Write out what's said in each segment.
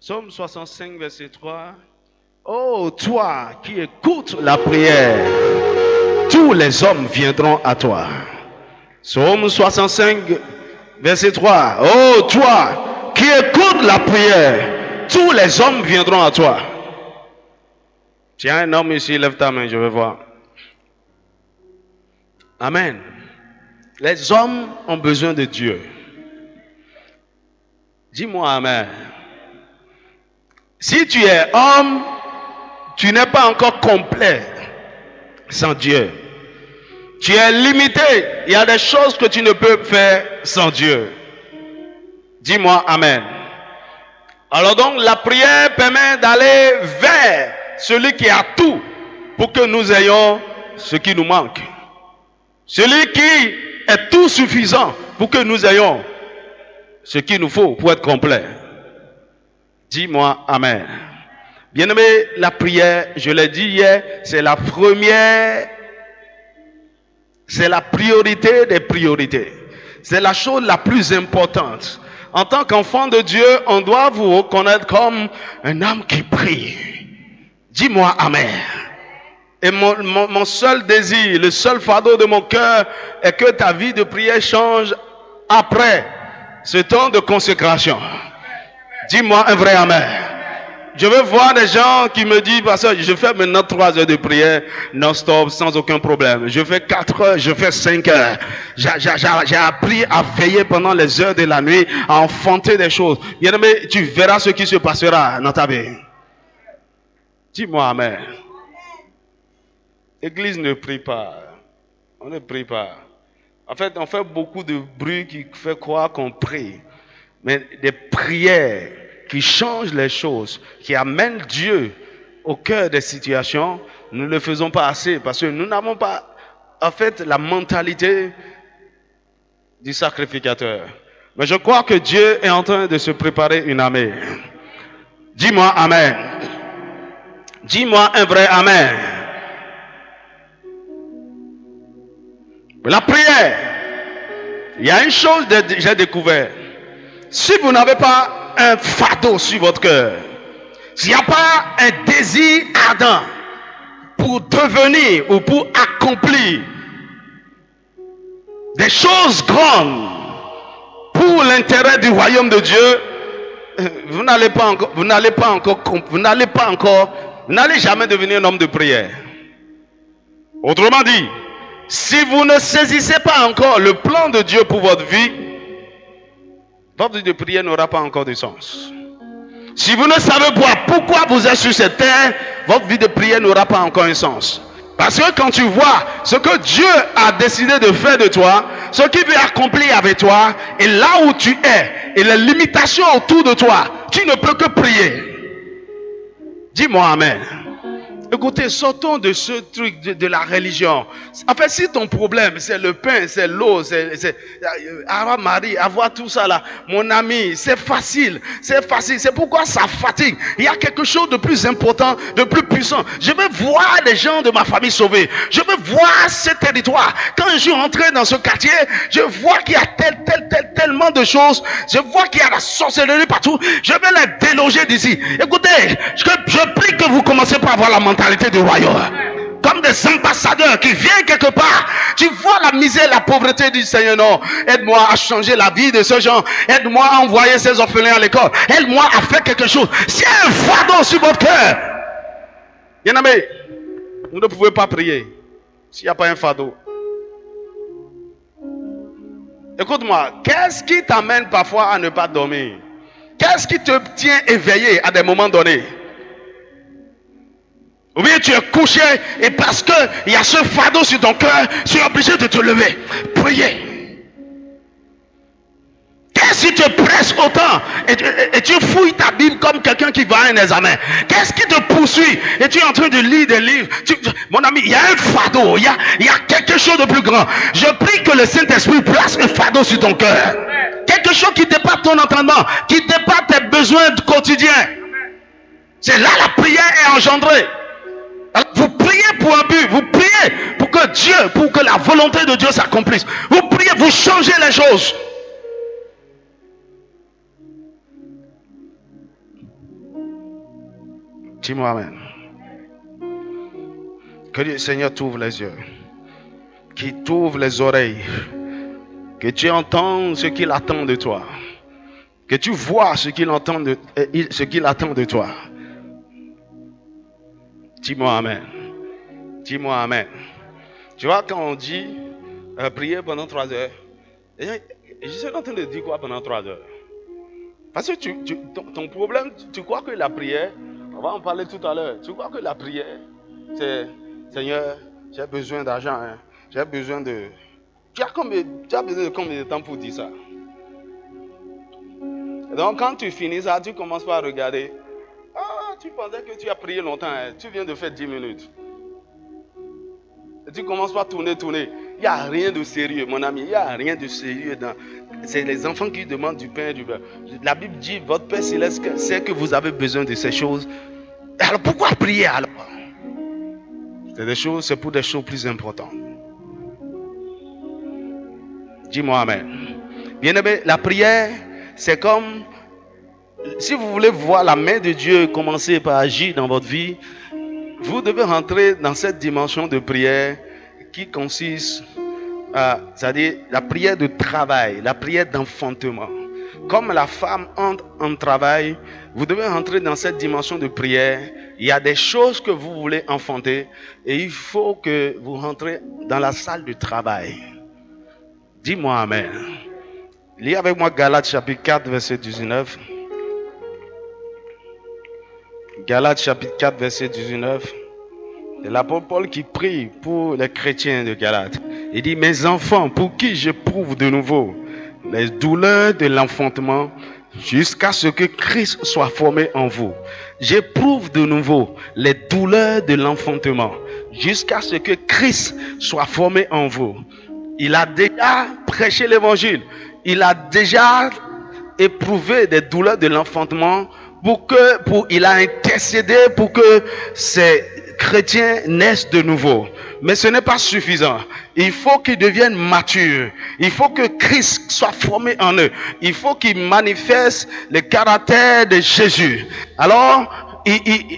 Psaume 65, verset 3. Oh, toi qui écoutes la prière, tous les hommes viendront à toi. Psaume 65, verset 3. Oh, toi qui écoutes la prière, tous les hommes viendront à toi. Tiens, un homme ici, lève ta main, je vais voir. Amen. Les hommes ont besoin de Dieu. Dis-moi amen. Si tu es homme, tu n'es pas encore complet sans Dieu. Tu es limité. Il y a des choses que tu ne peux faire sans Dieu. Dis-moi amen. Alors donc, la prière permet d'aller vers celui qui a tout pour que nous ayons ce qui nous manque. Celui qui est tout suffisant pour que nous ayons ce qu'il nous faut pour être complet. Dis-moi amen. Bien-aimé, la prière, je l'ai dit hier, c'est la première, c'est la priorité des priorités. C'est la chose la plus importante. En tant qu'enfant de Dieu, on doit vous reconnaître comme un homme qui prie. Dis-moi amen. Et mon seul désir, le seul fardeau de mon cœur est que ta vie de prière change après ce temps de consécration. Dis-moi un vrai amen. Je veux voir des gens qui me disent, parce que je fais maintenant 3 heures de prière non-stop, sans aucun problème. Je fais 4 heures, je fais 5 heures. J'ai appris à veiller pendant les heures de la nuit, à enfanter des choses. Bien aimé, tu verras ce qui se passera dans ta vie. Dis-moi amen. L'église ne prie pas. On ne prie pas. En fait, on fait beaucoup de bruit qui fait croire qu'on prie. Mais des prières qui changent les choses, qui amènent Dieu au cœur des situations, nous ne le faisons pas assez parce que nous n'avons pas, en fait, la mentalité du sacrificateur. Mais je crois que Dieu est en train de se préparer une armée. Dis-moi amen. Dis-moi un vrai amen. La prière, il y a une chose que j'ai découvert. Si vous n'avez pas un fardeau sur votre cœur, s'il n'y a pas un désir ardent pour devenir ou pour accomplir des choses grandes pour l'intérêt du royaume de Dieu, vous n'allez jamais devenir un homme de prière. Autrement dit, si vous ne saisissez pas encore le plan de Dieu pour votre vie vie de prière n'aura pas encore de sens. Si vous ne savez pas pourquoi vous êtes sur cette terre, votre vie de prière n'aura pas encore un sens. Parce que quand tu vois ce que Dieu a décidé de faire de toi, ce qu'il veut accomplir avec toi, et là où tu es, et les limitations autour de toi, tu ne peux que prier. Dis-moi amen. Écoutez, sortons de ce truc de la religion. En fait, si ton problème, c'est le pain, c'est l'eau, c'est avoir mari, avoir tout ça là, mon ami, c'est facile. C'est pourquoi ça fatigue. Il y a quelque chose de plus important, de plus puissant. Je veux voir des gens de ma famille sauvés. Je veux voir ce territoire. Quand je suis entré dans ce quartier, je vois qu'il y a tellement de choses. Je vois qu'il y a la sorcellerie partout. Je vais les déloger d'ici. Écoutez, je prie que vous commencez par avoir la mentalité du royaume. Comme des ambassadeurs qui viennent quelque part. Tu vois la misère, la pauvreté du Seigneur. Non, aide-moi à changer la vie de ces gens. Aide-moi à envoyer ces orphelins à l'école. Aide-moi à faire quelque chose. C'est un fardeau sur votre cœur. Bien-aimé, vous ne pouvez pas prier s'il n'y a pas un fardeau. Écoute-moi, qu'est-ce qui t'amène parfois à ne pas dormir? Qu'est-ce qui te tient éveillé à des moments donnés? Ou bien tu es couché et parce qu'il y a ce fardeau sur ton cœur, tu es obligé de te lever. Prier. Qu'est-ce qui te presse autant et tu fouilles ta Bible comme quelqu'un qui va à un examen? Qu'est-ce qui te poursuit et tu es en train de lire des livres? Mon ami, il y a un fardeau, il y a quelque chose de plus grand. Je prie que le Saint-Esprit place un fardeau sur ton cœur. Quelque chose qui dépasse ton entendement, qui dépasse tes besoins quotidiens. C'est là la prière est engendrée. Alors, vous priez pour un but, vous priez pour que Dieu, pour que la volonté de Dieu s'accomplisse. Vous priez, vous changez les choses. Dis-moi amen. Que le Seigneur t'ouvre les yeux, qu'il t'ouvre les oreilles, que tu entends ce qu'il attend de toi, que tu vois ce qu'il attend de toi. Dis-moi amen. Dis-moi amen. Tu vois, quand on dit prier pendant 3 heures, je suis en train de dire quoi pendant 3 heures? Parce que ton problème, tu crois que la prière, on va en parler tout à l'heure, tu crois que la prière, c'est Seigneur, j'ai besoin d'argent, hein, j'ai besoin de... Tu as besoin de combien de temps pour dire ça? Donc quand tu finis ça, tu commences par regarder. Ah, tu pensais que tu as prié longtemps, hein, tu viens de faire 10 minutes. Et tu commences par tourner. Il n'y a rien de sérieux, mon ami, il n'y a rien de sérieux dans... C'est les enfants qui demandent du pain et du beurre. La Bible dit, votre Père Céleste sait que vous avez besoin de ces choses. Alors pourquoi prier alors? C'est pour des choses plus importantes. Dis-moi amen. Bien-aimé, la prière, c'est comme... Si vous voulez voir la main de Dieu commencer par agir dans votre vie, vous devez rentrer dans cette dimension de prière qui consiste c'est-à-dire la prière de travail, la prière d'enfantement. Comme la femme entre en travail, vous devez rentrer dans cette dimension de prière. Il y a des choses que vous voulez enfanter et il faut que vous rentrez dans la salle de travail. Dis-moi amen. Lis avec moi Galates chapitre 4, verset 19. Galates chapitre 4, verset 19. C'est l'apôtre Paul qui prie pour les chrétiens de Galates. Il dit, mes enfants, pour qui j'éprouve de nouveau les douleurs de l'enfantement jusqu'à ce que Christ soit formé en vous. J'éprouve de nouveau les douleurs de l'enfantement jusqu'à ce que Christ soit formé en vous. Il a déjà prêché l'évangile. Il a déjà éprouvé des douleurs de l'enfantement il a intercédé pour que ces chrétiens naissent de nouveau. Mais ce n'est pas suffisant. Il faut qu'ils deviennent matures. Il faut que Christ soit formé en eux. Il faut qu'ils manifestent le caractère de Jésus. Alors,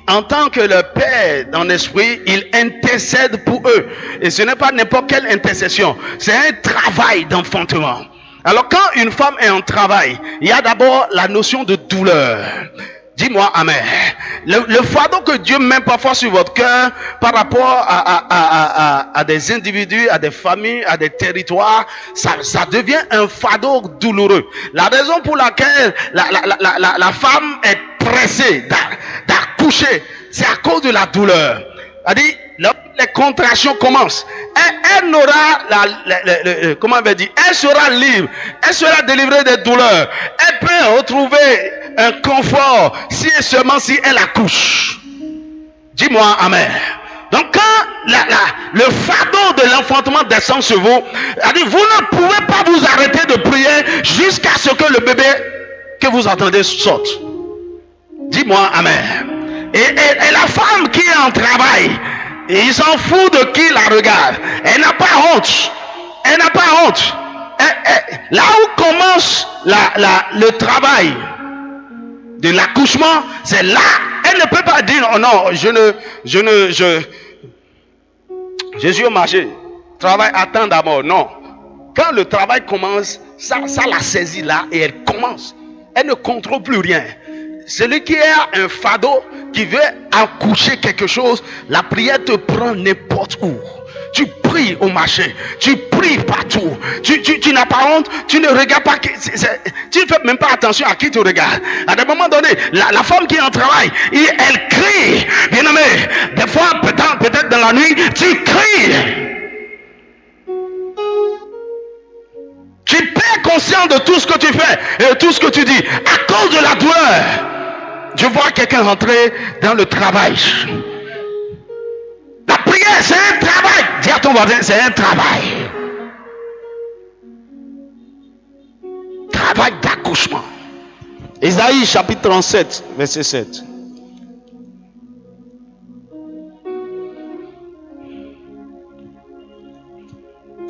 en tant que le Père dans l'esprit, il intercède pour eux. Et ce n'est pas n'importe quelle intercession. C'est un travail d'enfantement. Alors quand une femme est en travail, il y a d'abord la notion de douleur. Dis-moi amen. Le fardeau que Dieu met parfois sur votre cœur par rapport à des individus, à des familles, à des territoires, ça devient un fardeau douloureux. La raison pour laquelle la femme est pressée d'accoucher, c'est à cause de la douleur. C'est-à-dire, les contractions commencent. Elle n'aura, comment on va dire, elle sera libre, elle sera délivrée des douleurs. Elle peut retrouver un confort si et seulement si elle accouche. Dis-moi amen. Donc quand le fardeau de l'enfantement descend sur vous, c'est-à-dire, vous ne pouvez pas vous arrêter de prier jusqu'à ce que le bébé que vous attendez sorte. Dis-moi amen. Et la femme qui est en travail, et il s'en fout de qui la regarde. Elle n'a pas honte. Elle n'a pas honte. Là où commence le travail de l'accouchement, c'est là. Elle ne peut pas dire oh non, je suis au marché. Travail attend d'abord. Non. Quand le travail commence, ça la saisit là et elle commence. Elle ne contrôle plus rien. Celui qui a un fardeau, qui veut accoucher quelque chose, la prière te prend n'importe où. Tu pries au marché, tu pries partout. Tu n'as pas honte, tu ne regardes pas. Tu ne fais même pas attention à qui tu regardes. À un moment donné, la femme qui est en travail, elle crie. Bien aimé, des fois, peut-être dans la nuit, tu cries. Tu perds conscience de tout ce que tu fais et de tout ce que tu dis à cause de la douleur. Je vois quelqu'un rentrer dans le travail. La prière, c'est un travail. Dis à ton voisin, c'est un travail. Travail d'accouchement. Ésaïe chapitre 37, verset 7.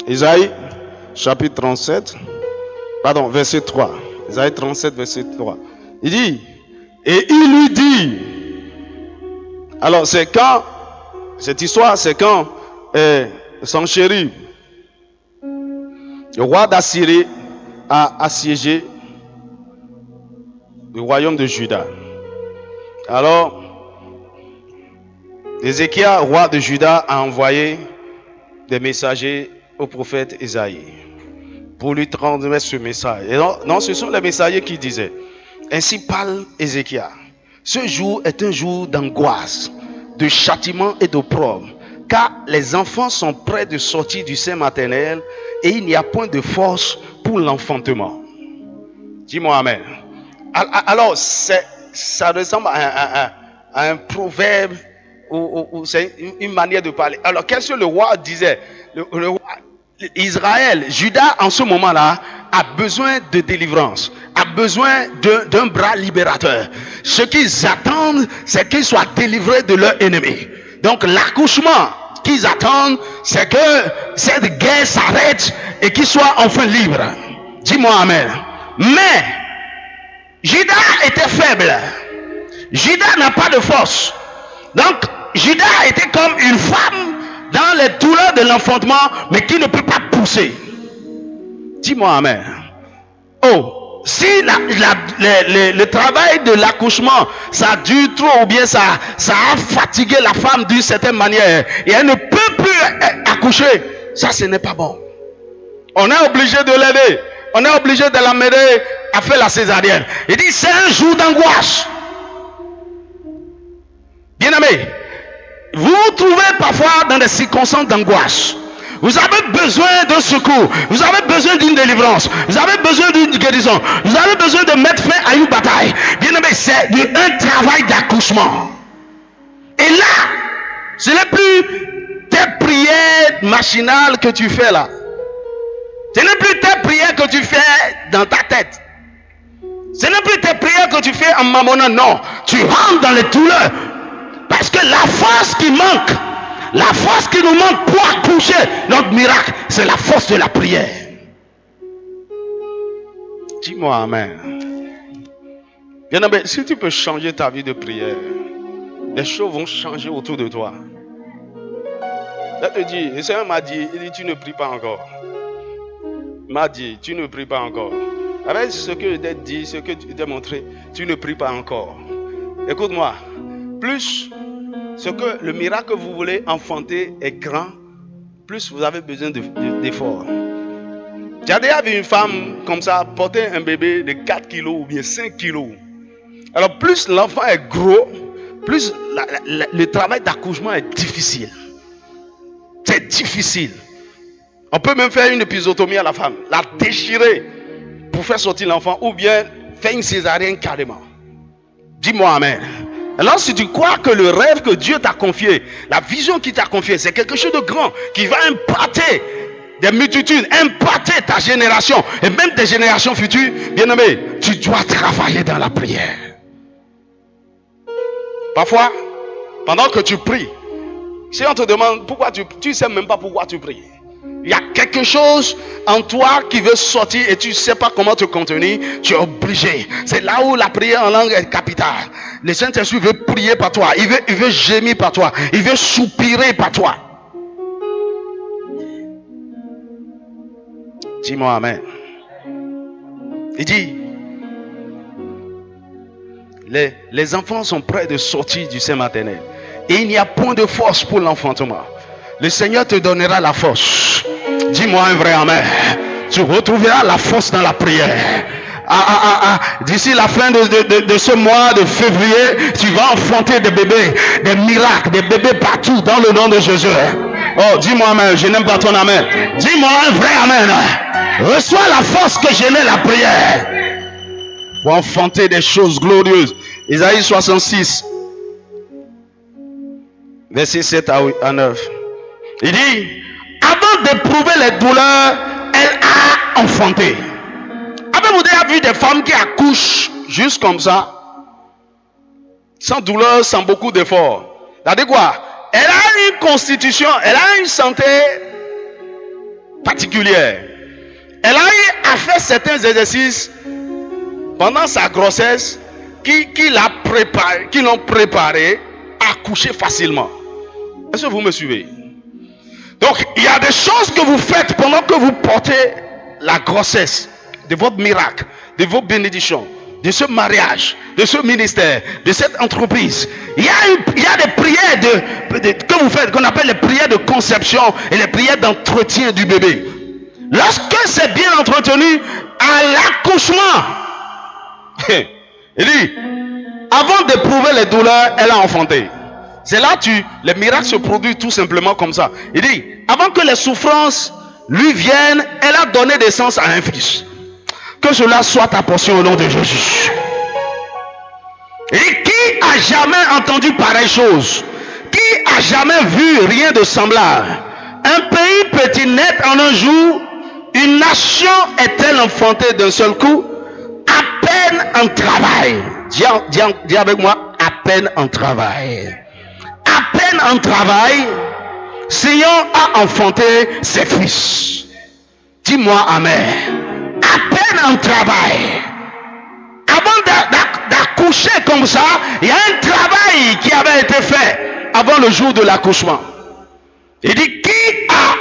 Ésaïe chapitre 37, verset 3. Ésaïe 37, verset 3. Il dit, et il lui dit, Alors c'est quand, cette histoire, c'est quand Sanchérib, le roi d'Assyrie, a assiégé le royaume de Juda. Alors, Ézéchias, roi de Juda, a envoyé des messagers au prophète Ésaïe pour lui transmettre ce message. Et non, ce sont les messagers qui disaient: ainsi parle Ézéchias, ce jour est un jour d'angoisse, de châtiment et d'opprobre, car les enfants sont près de sortir du sein maternel et il n'y a point de force pour l'enfantement. Dis-moi amen. Alors, ça ressemble à un proverbe ou c'est une manière de parler. Alors, qu'est-ce que le roi disait? Le roi Israël, Juda en ce moment-là a besoin de délivrance, a besoin d'un bras libérateur. Ce qu'ils attendent, c'est qu'ils soient délivrés de leurs ennemis. Donc l'accouchement qu'ils attendent, c'est que cette guerre s'arrête et qu'ils soient enfin libres. Dis-moi amen. Mais Juda était faible. Juda n'a pas de force. Donc Juda était comme une femme dans les douleurs de l'enfantement, mais qui ne peut pas pousser. Dis-moi amen. Oh, si le travail de l'accouchement, ça dure trop ou bien ça a fatigué la femme d'une certaine manière et elle ne peut plus accoucher, ça ce n'est pas bon. On est obligé de l'aider. On est obligé de l'amener à faire la césarienne. Il dit c'est un jour d'angoisse. Bien-aimé, vous vous trouvez parfois dans des circonstances d'angoisse. Vous avez besoin d'un secours. Vous avez besoin d'une délivrance. Vous avez besoin d'une guérison. Vous avez besoin de mettre fin à une bataille. Bien-aimé, c'est un travail d'accouchement. Et là, ce n'est plus tes prières machinales que tu fais là. Ce n'est plus tes prières que tu fais dans ta tête. Ce n'est plus tes prières que tu fais en mammonnant. Non, tu rentres dans les douleurs. Parce que la force qui manque, la force qui nous manque pour accoucher notre miracle, c'est la force de la prière. Dis-moi amen. Bien-aimé, si tu peux changer ta vie de prière, les choses vont changer autour de toi. Là, te dit, le Seigneur m'a dit, il dit, tu ne pries pas encore. Il m'a dit, tu ne pries pas encore. Avec ce que je t'ai dit, ce que je t'ai montré, tu ne pries pas encore. Écoute-moi, plus ce que le miracle que vous voulez enfanter est grand, plus vous avez besoin d'efforts. J'ai déjà vu une femme comme ça porter un bébé de 4 kilos ou bien 5 kilos. Alors plus l'enfant est gros, plus le travail d'accouchement est difficile. C'est difficile. On peut même faire une épisiotomie à la femme, la déchirer pour faire sortir l'enfant ou bien faire une césarienne carrément. Dis-moi amen. Alors si tu crois que le rêve que Dieu t'a confié, la vision qu'il t'a confiée, c'est quelque chose de grand qui va impacter des multitudes, impacter ta génération et même des générations futures, bien-aimé, tu dois travailler dans la prière. Parfois, pendant que tu pries, si on te demande pourquoi tu ne sais même pas pourquoi tu pries. Il y a quelque chose en toi qui veut sortir et tu ne sais pas comment te contenir, tu es obligé. C'est là où la prière en langue est capitale. Le Saint-Esprit veut prier par toi, il veut gémir par toi, il veut soupirer par toi. Dis-moi amen. Il dit, les enfants sont prêts de sortir du sein maternel et il n'y a point de force pour l'enfantement. Le Seigneur te donnera la force. Dis-moi un vrai amen. Tu retrouveras la force dans la prière. D'ici la fin de ce mois de février, tu vas enfanter des bébés, des miracles, des bébés partout dans le nom de Jésus. Oh, dis-moi amen. Je n'aime pas ton amen. Dis-moi un vrai amen. Reçois la force que génère la prière pour enfanter des choses glorieuses. Isaïe 66, verset 7 à 9. Il dit, avant d'éprouver les douleurs, elle a enfanté. Avez-vous déjà vu des femmes qui accouchent juste comme ça, sans douleur, sans beaucoup d'efforts? C'est-à-dire quoi? Elle a une constitution, elle a une santé particulière. Elle a eu à faire certains exercices pendant sa grossesse qui l'ont préparé à accoucher facilement. Est-ce que vous me suivez? Donc, il y a des choses que vous faites pendant que vous portez la grossesse de votre miracle, de vos bénédictions, de ce mariage, de ce ministère, de cette entreprise. Il y a des prières que vous faites, qu'on appelle les prières de conception et les prières d'entretien du bébé. Lorsque c'est bien entretenu, à l'accouchement, il dit, avant d'éprouver les douleurs, elle a enfanté. C'est là les miracles se produisent tout simplement comme ça. Il dit, avant que les souffrances lui viennent, elle a donné naissance à un fils. Que cela soit ta portion au nom de Jésus. Il dit, qui a jamais entendu pareille chose? Qui a jamais vu rien de semblable? Un pays peut-il naître en un jour? Une nation est-elle enfantée d'un seul coup? À peine en travail. Dis avec moi, à peine en travail. À peine en travail, Sion a enfanté ses fils. Dis-moi amen. À peine en travail. Avant d'accoucher comme ça, il y a un travail qui avait été fait avant le jour de l'accouchement. Il dit, qui a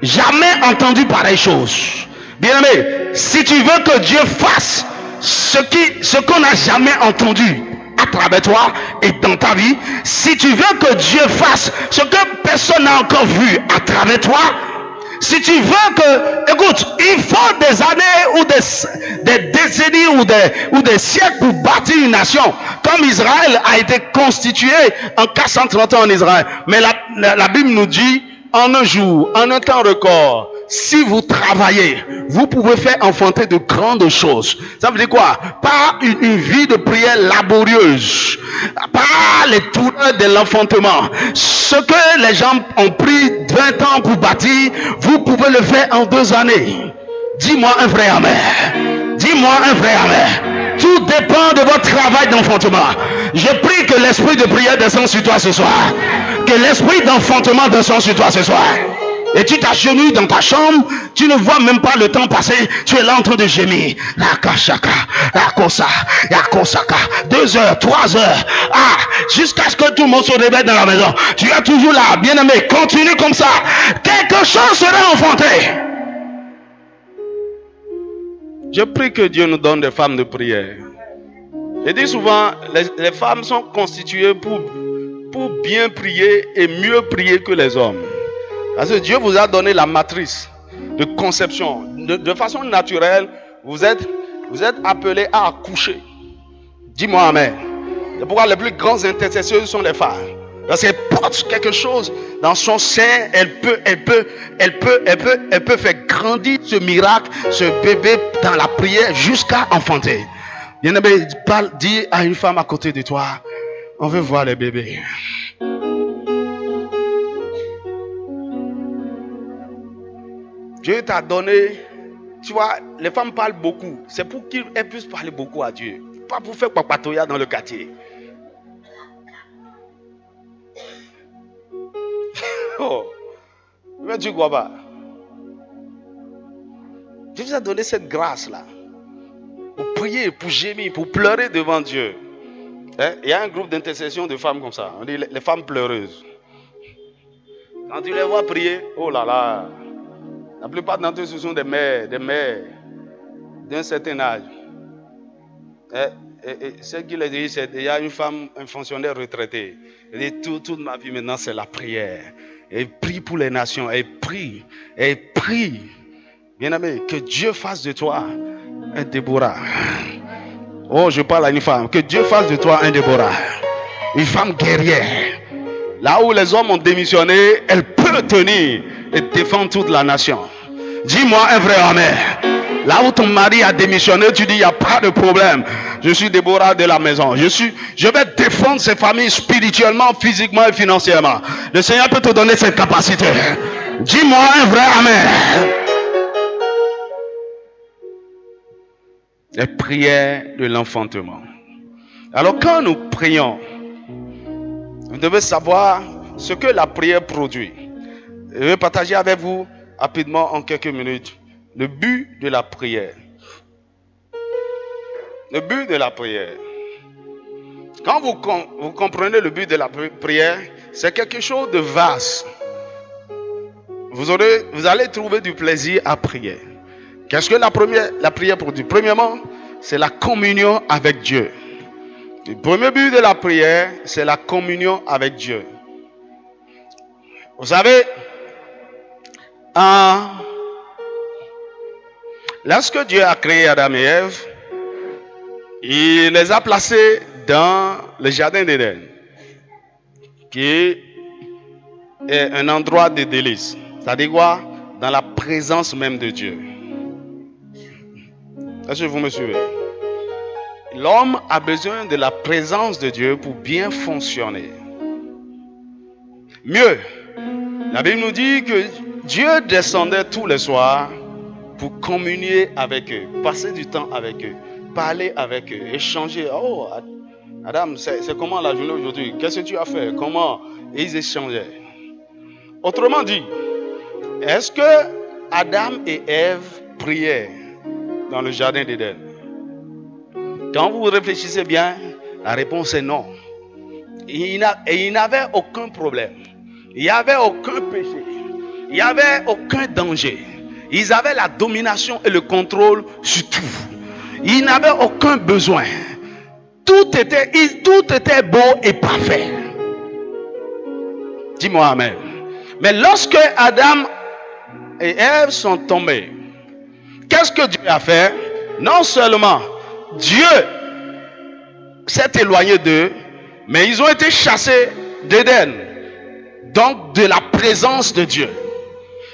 jamais entendu pareille chose? Bien-aimé, si tu veux que Dieu fasse ce qu'on n'a jamais entendu à travers toi et dans ta vie, si tu veux que Dieu fasse ce que personne n'a encore vu à travers toi, si tu veux que, écoute, il faut des années ou des décennies ou des siècles pour bâtir une nation, comme Israël a été constitué en 430 ans en Israël. Mais la Bible nous dit, en un jour, en un temps record, si vous travaillez, vous pouvez faire enfanter de grandes choses. Ça veut dire quoi? Pas une vie de prière laborieuse, pas les douleurs de l'enfantement. Ce que les gens ont pris 20 ans pour bâtir, vous pouvez le faire en 2 années. Dis-moi un vrai amen. Dis-moi un vrai amen. Tout dépend de votre travail d'enfantement. Je prie que l'esprit de prière descende sur toi ce soir. Que l'esprit d'enfantement descende sur toi ce soir. Et tu t'agenouilles dans ta chambre, tu ne vois même pas le temps passer, tu es là en train de gémir. La kashaka, la kosa, la kosaka, 2 heures, 3 heures, jusqu'à ce que tout le monde se réveille dans la maison. Tu es toujours là, bien-aimé, continue comme ça. Quelque chose sera enfanté. Je prie que Dieu nous donne des femmes de prière. Je dis souvent, les femmes sont constituées pour bien prier et mieux prier que les hommes. Parce que Dieu vous a donné la matrice de conception. De façon naturelle, vous êtes appelés à accoucher. Dis-moi amen. C'est pourquoi les plus grands intercesseurs sont les femmes. Parce qu'elles portent quelque chose dans son sein. Elle peut faire grandir ce miracle, ce bébé dans la prière jusqu'à enfanter. Bien-aimé, dis à une femme à côté de toi, on veut voir les bébés. Dieu t'a donné, tu vois, les femmes parlent beaucoup. C'est pour qu'elles puissent parler beaucoup à Dieu. Pas pour faire papatoya dans le quartier. Oh, mais tu crois pas? Dieu vous a donné cette grâce-là. Pour prier, pour gémir, pour pleurer devant Dieu. Il y a un groupe d'intercession de femmes comme ça. On dit les femmes pleureuses. Quand tu les vois prier, oh là là. La plupart d'entre eux, ce sont des mères d'un certain âge. Et ce qui les dit, c'est qu'il y a une femme, un fonctionnaire retraité. Elle dit, toute ma vie maintenant, c'est la prière. Elle prie pour les nations. Elle prie. Bien-aimé, que Dieu fasse de toi un Déborah. Oh, je parle à une femme. Que Dieu fasse de toi un Déborah. Une femme guerrière. Là où les hommes ont démissionné, elle peut tenir et défendre toute la nation. Dis-moi un vrai amen. Là où ton mari a démissionné, tu dis il n'y a pas de problème. Je suis Déborah de la maison. Je vais défendre ces familles spirituellement, physiquement et financièrement. Le Seigneur peut te donner cette capacité. Dis-moi un vrai amen. Les prières de l'enfantement. Alors quand nous prions, vous devez savoir ce que la prière produit. Je vais partager avec vous rapidement en quelques minutes le but de la prière. Le but de la prière. Quand vous comprenez le but de la prière, c'est quelque chose de vaste. Vous allez trouver du plaisir à prier. Qu'est-ce que la prière produit? Premièrement, c'est la communion avec Dieu. Le premier but de la prière, c'est la communion avec Dieu. Vous savez, lorsque Dieu a créé Adam et Ève, il les a placés dans le jardin d'Éden, qui est un endroit de délice. C'est-à-dire quoi? Dans la présence même de Dieu. Est-ce que vous me suivez? L'homme a besoin de la présence de Dieu pour bien fonctionner. Mieux, la Bible nous dit que Dieu descendait tous les soirs pour communier avec eux, passer du temps avec eux, parler avec eux, échanger. Oh, Adam, c'est comment la journée aujourd'hui? Qu'est-ce que tu as fait? Comment? Et ils échangeaient. Autrement dit, est-ce que Adam et Ève priaient dans le jardin d'Éden? Quand vous réfléchissez bien, la réponse est non. Et ils n'avaient aucun problème. Il n'y avait aucun péché. Il n'y avait aucun danger. Ils avaient la domination et le contrôle sur tout. Ils n'avaient aucun besoin. Tout était beau et parfait. Dis-moi amen. Mais lorsque Adam et Ève sont tombés, qu'est-ce que Dieu a fait? Non seulement Dieu s'est éloigné d'eux, mais ils ont été chassés d'Éden, donc de la présence de Dieu.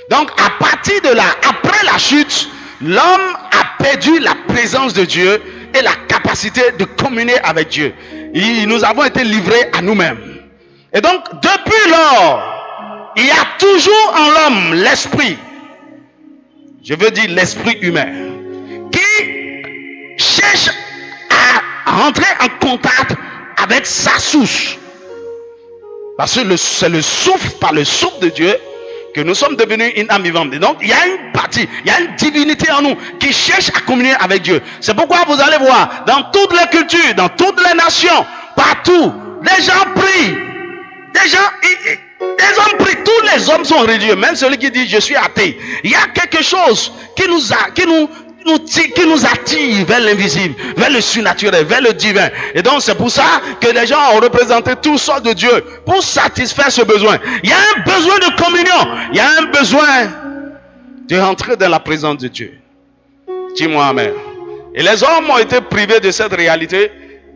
Donc à partir de là, après la chute, l'homme a perdu la présence de Dieu et la capacité de communier avec Dieu. Et nous avons été livrés à nous-mêmes. Et donc depuis lors, il y a toujours en l'homme l'esprit, je veux dire l'esprit humain, qui cherche à rentrer en contact avec sa source. Parce que c'est le souffle, par le souffle de Dieu, que nous sommes devenus une âme vivante. Et donc, il y a une partie, il y a une divinité en nous qui cherche à communier avec Dieu. C'est pourquoi vous allez voir, dans toutes les cultures, dans toutes les nations, partout, les gens prient. Les hommes prient, tous les hommes sont religieux, même celui qui dit je suis athée. Il y a quelque chose qui nous attire vers l'invisible, vers le surnaturel, vers le divin. Et donc c'est pour ça que les gens ont représenté toutes sortes de dieux pour satisfaire ce besoin. Il y a un besoin de communion, il y a un besoin de rentrer dans la présence de Dieu. Dis-moi amen. Et les hommes ont été privés de cette réalité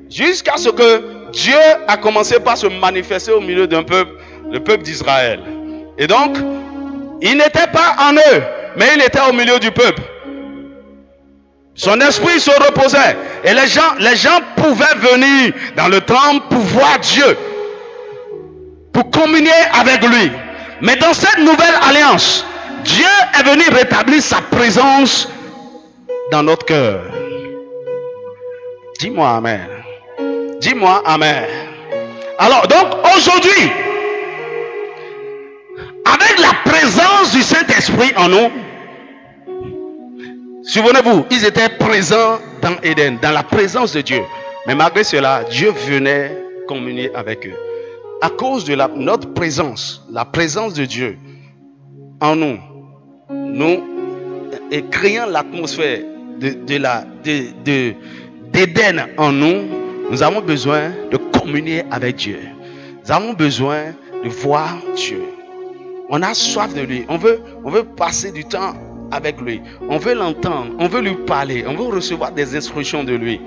jusqu'à ce que Dieu a commencé par se manifester au milieu d'un peuple, le peuple d'Israël. Et donc, il n'était pas en eux, mais il était au milieu du peuple. Son esprit se reposait. Et les gens pouvaient venir dans le temple pour voir Dieu, pour communier avec lui. Mais dans cette nouvelle alliance, Dieu est venu rétablir sa présence dans notre cœur. Dis-moi amen. Dis-moi amen. Alors donc aujourd'hui, avec la présence du Saint-Esprit en nous, souvenez-vous, ils étaient présents dans Éden, dans la présence de Dieu. Mais malgré cela, Dieu venait communier avec eux. À cause de notre présence, la présence de Dieu en nous, et créant l'atmosphère d'Éden en nous, nous avons besoin de communier avec Dieu. Nous avons besoin de voir Dieu. On a soif de lui. On veut passer du temps avec lui. On veut l'entendre. On veut lui parler. On veut recevoir des instructions de lui.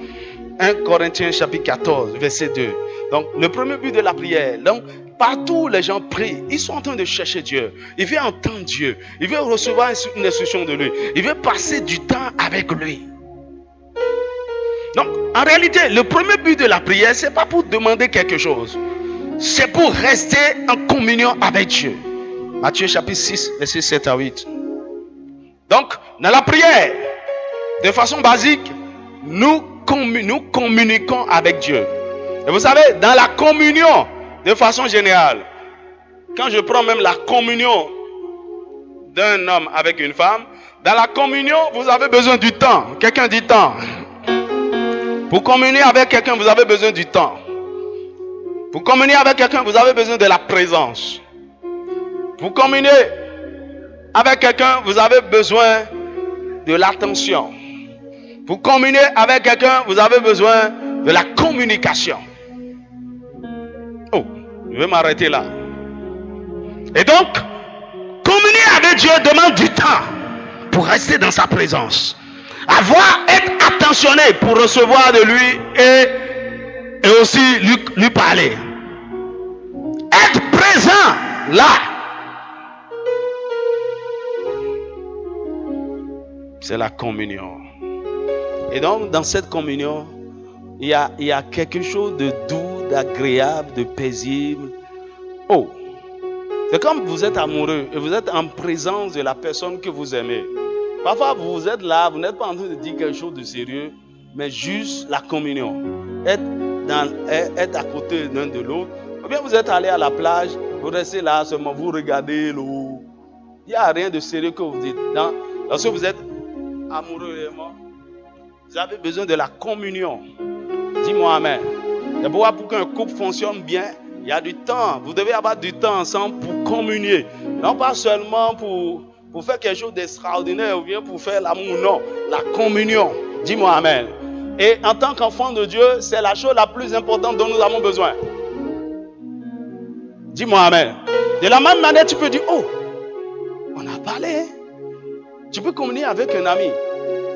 1 Corinthiens chapitre 14, verset 2. Donc, le premier but de la prière. Donc, partout les gens prient. Ils sont en train de chercher Dieu. Ils veulent entendre Dieu. Ils veulent recevoir une instruction de lui. Ils veulent passer du temps avec lui. Donc, en réalité, le premier but de la prière, c'est pas pour demander quelque chose. C'est pour rester en communion avec Dieu. Matthieu chapitre 6, verset 7 à 8. Donc, dans la prière, de façon basique, nous communiquons avec Dieu. Et vous savez, dans la communion, de façon générale, quand je prends même la communion d'un homme avec une femme, dans la communion, vous avez besoin du temps. Quelqu'un dit temps. Pour communier avec quelqu'un, vous avez besoin du temps. Pour communier avec quelqu'un, vous avez besoin de la présence. Pour communier avec quelqu'un, vous avez besoin de l'attention. Pour communier avec quelqu'un, vous avez besoin de la communication. Oh, je vais m'arrêter là. Et donc, communier avec Dieu demande du temps pour rester dans sa présence. Être attentionné pour recevoir de lui et aussi lui parler. Être présent là. C'est la communion. Et donc, dans cette communion, il y a quelque chose de doux, d'agréable, de paisible. Oh, c'est comme vous êtes amoureux et vous êtes en présence de la personne que vous aimez. Parfois, vous êtes là, vous n'êtes pas en train de dire quelque chose de sérieux, mais juste la communion. Être à côté l'un de l'autre. Ou bien vous êtes allé à la plage, vous restez là seulement, vous regardez l'eau. Il n'y a rien de sérieux que vous dites. Lorsque vous êtes amoureux réellement, vous avez besoin de la communion. Dis-moi amen. Et pour qu'un couple fonctionne bien, il y a du temps. Vous devez avoir du temps ensemble pour communier. Non pas seulement pour faire quelque chose d'extraordinaire ou bien pour faire l'amour. Non, la communion. Dis-moi amen. Et en tant qu'enfant de Dieu, c'est la chose la plus importante dont nous avons besoin. Dis-moi amen. De la même manière, tu peux dire, oh, on a parlé. Tu peux communier avec un ami.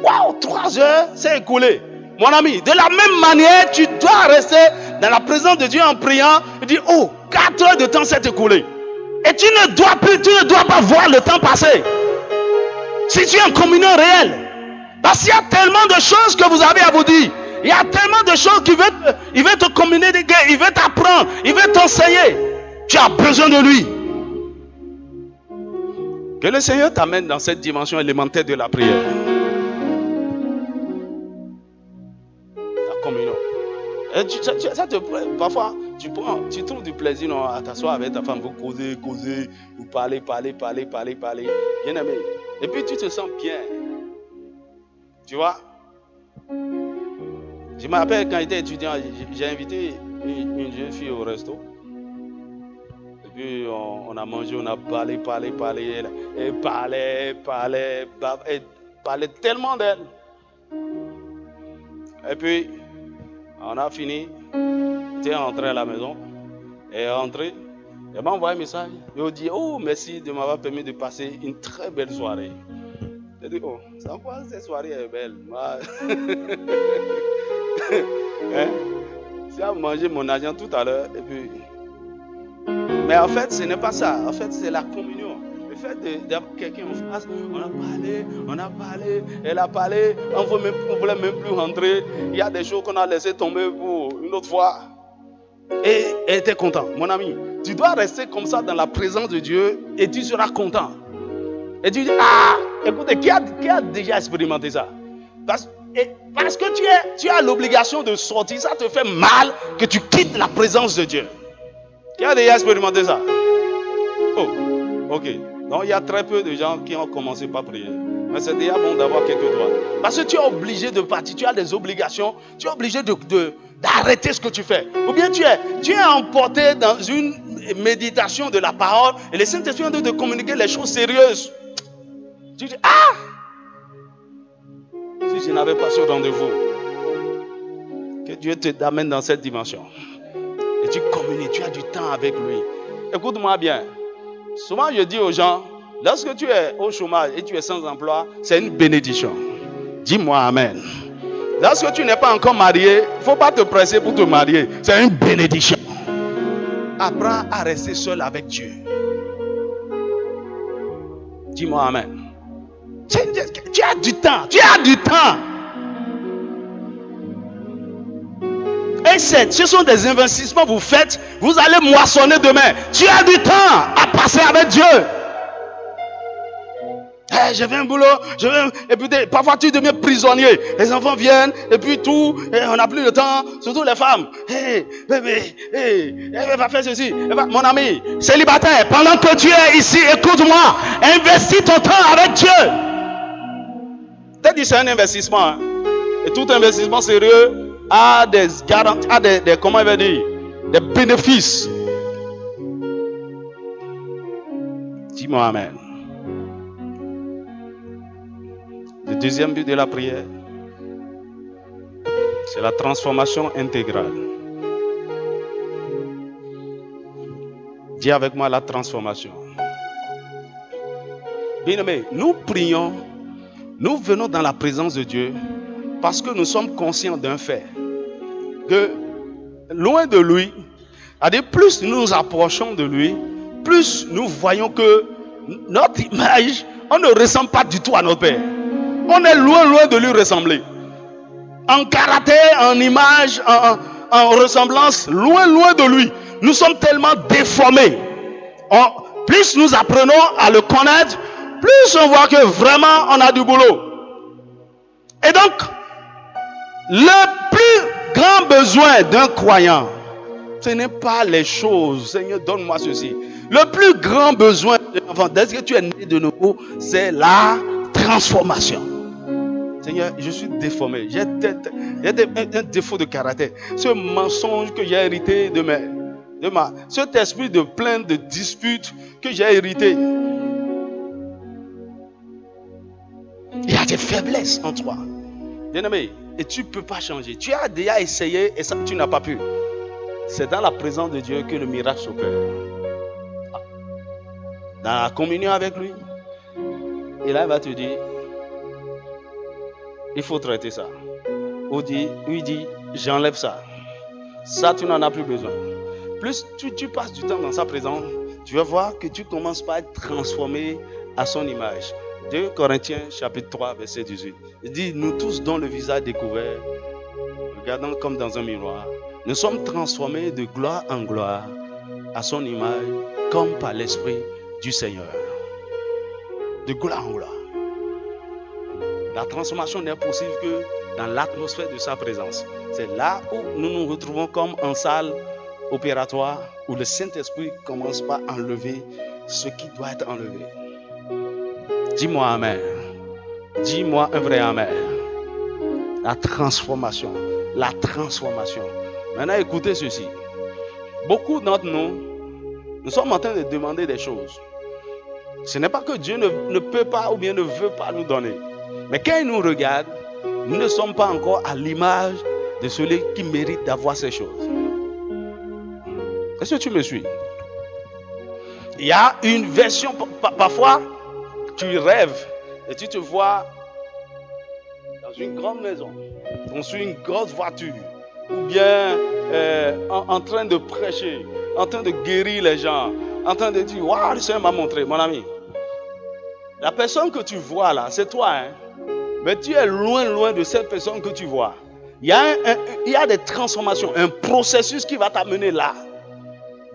Waouh, 3 heures, c'est écoulé. Mon ami, de la même manière, tu dois rester dans la présence de Dieu en priant et dire, oh, 4 heures de temps s'est écoulé. Et tu ne dois pas voir le temps passer. Si tu es en communion réelle. Parce qu'il y a tellement de choses que vous avez à vous dire. Il y a tellement de choses qu'il veut te communiquer, il veut t'apprendre, il veut t'enseigner. Tu as besoin de lui. Que le Seigneur t'amène dans cette dimension élémentaire de la prière. La communion. Et parfois, tu trouves du plaisir à t'asseoir avec ta femme, vous causer, vous parler. Bien aimé. Et puis tu te sens bien. Tu vois? Je me rappelle quand j'étais étudiant, j'ai invité une jeune fille au resto. Et puis on a mangé, on a parlé. Elle parlait tellement d'elle. Et puis, on a fini. J'étais rentré à la maison. Elle est rentrée. Elle m'a envoyé un message. Elle m'a dit, oh, merci de m'avoir permis de passer une très belle soirée. J'ai dit, oh, ça quoi, cette soirée est belle. J'ai mangé mon argent tout à l'heure. Et puis... Mais en fait, ce n'est pas ça. En fait, c'est la communion. Le fait d'avoir quelqu'un en face, on a parlé, elle a parlé, on ne voulait même plus rentrer. Il y a des choses qu'on a laissé tomber pour une autre fois. Et elle était contente. Mon ami, tu dois rester comme ça dans la présence de Dieu et tu seras content. Et tu dis, ah, écoutez, qui a déjà expérimenté ça? Parce que tu as l'obligation de sortir, ça te fait mal que tu quittes la présence de Dieu. Qui a déjà expérimenté ça? Oh, ok. Donc il y a très peu de gens qui ont commencé par prier. Mais c'est déjà bon d'avoir quelques droits. Parce que tu es obligé de partir, tu as des obligations, tu es obligé d'arrêter ce que tu fais. Ou bien tu es emporté dans une méditation de la parole et le Saint-Esprit est en train de communiquer les choses sérieuses. Tu dis, ah! Si je n'avais pas ce rendez-vous, que Dieu te amène dans cette dimension. Et tu communiques, tu as du temps avec lui. Écoute-moi bien. Souvent je dis aux gens, lorsque tu es au chômage et tu es sans emploi, c'est une bénédiction. Dis-moi amen. Lorsque tu n'es pas encore marié, il ne faut pas te presser pour te marier. C'est une bénédiction. Apprends à rester seul avec Dieu. Dis-moi amen. Tu as du temps. Tu as du temps. Et ce sont des investissements que vous faites. Vous allez moissonner demain. Tu as du temps à passer avec Dieu. Je vais un boulot. Et puis parfois tu deviens prisonnier. Les enfants viennent. Et puis tout. Et on n'a plus de temps. Surtout les femmes. Bébé. Elle va faire ceci. Mon ami, célibataire, pendant que tu es ici, écoute-moi. Investis ton temps avec Dieu. T'as dit c'est un investissement. Hein? Et tout investissement sérieux a des garanties, comment il va dire, des bénéfices. Dis-moi amen. Le deuxième but de la prière, c'est la transformation intégrale. Dis avec moi la transformation. Bien-aimés, nous prions, nous venons dans la présence de Dieu parce que nous sommes conscients d'un fait. Que loin de lui, plus nous nous approchons de lui, plus nous voyons que notre image, on ne ressemble pas du tout à notre Père. On est loin de lui ressembler. En caractère, en image, en ressemblance, loin de lui. Nous sommes tellement déformés. Plus nous apprenons à le connaître, plus on voit que vraiment on a du boulot. Et donc, le plus grand besoin d'un croyant, ce n'est pas les choses. Seigneur, donne-moi ceci. Le plus grand besoin de l'enfant, dès que tu es né de nouveau, c'est la transformation. Seigneur, je suis déformé. J'ai un défaut de caractère. Ce mensonge que j'ai hérité cet esprit de plainte, de dispute que j'ai hérité. Il y a des faiblesses en toi. Bien-aimé, et tu ne peux pas changer. Tu as déjà essayé et ça, tu n'as pas pu. C'est dans la présence de Dieu que le miracle s'opère. Dans la communion avec lui. Et là, il va te dire, il faut traiter ça. Ou il dit, j'enlève ça. Ça, tu n'en as plus besoin. Plus tu passes du temps dans sa présence, tu vas voir que tu commences par être transformé à son image. 2 Corinthiens chapitre 3 verset 18. Il dit, nous tous dont le visage découvert, regardant comme dans un miroir, nous sommes transformés de gloire en gloire à son image, comme par l'Esprit du Seigneur. De gloire en gloire. La transformation n'est possible que dans l'atmosphère de sa présence. C'est là où nous nous retrouvons comme en salle opératoire, où le Saint-Esprit commence par enlever ce qui doit être enlevé. Dis-moi amen. Dis-moi un vrai amen. La transformation. La transformation. Maintenant, écoutez ceci. Beaucoup d'entre nous sommes en train de demander des choses. Ce n'est pas que Dieu ne peut pas ou bien ne veut pas nous donner. Mais quand il nous regarde, nous ne sommes pas encore à l'image de celui qui mérite d'avoir ces choses. Est-ce que tu me suis? Il y a une version, parfois, tu rêves et tu te vois dans une grande maison, sur une grosse voiture, ou bien en train de prêcher, en train de guérir les gens, en train de dire, waouh, le Seigneur m'a montré, mon ami. La personne que tu vois là, c'est toi, hein? Mais tu es loin de cette personne que tu vois. Il y a des transformations, un processus qui va t'amener là.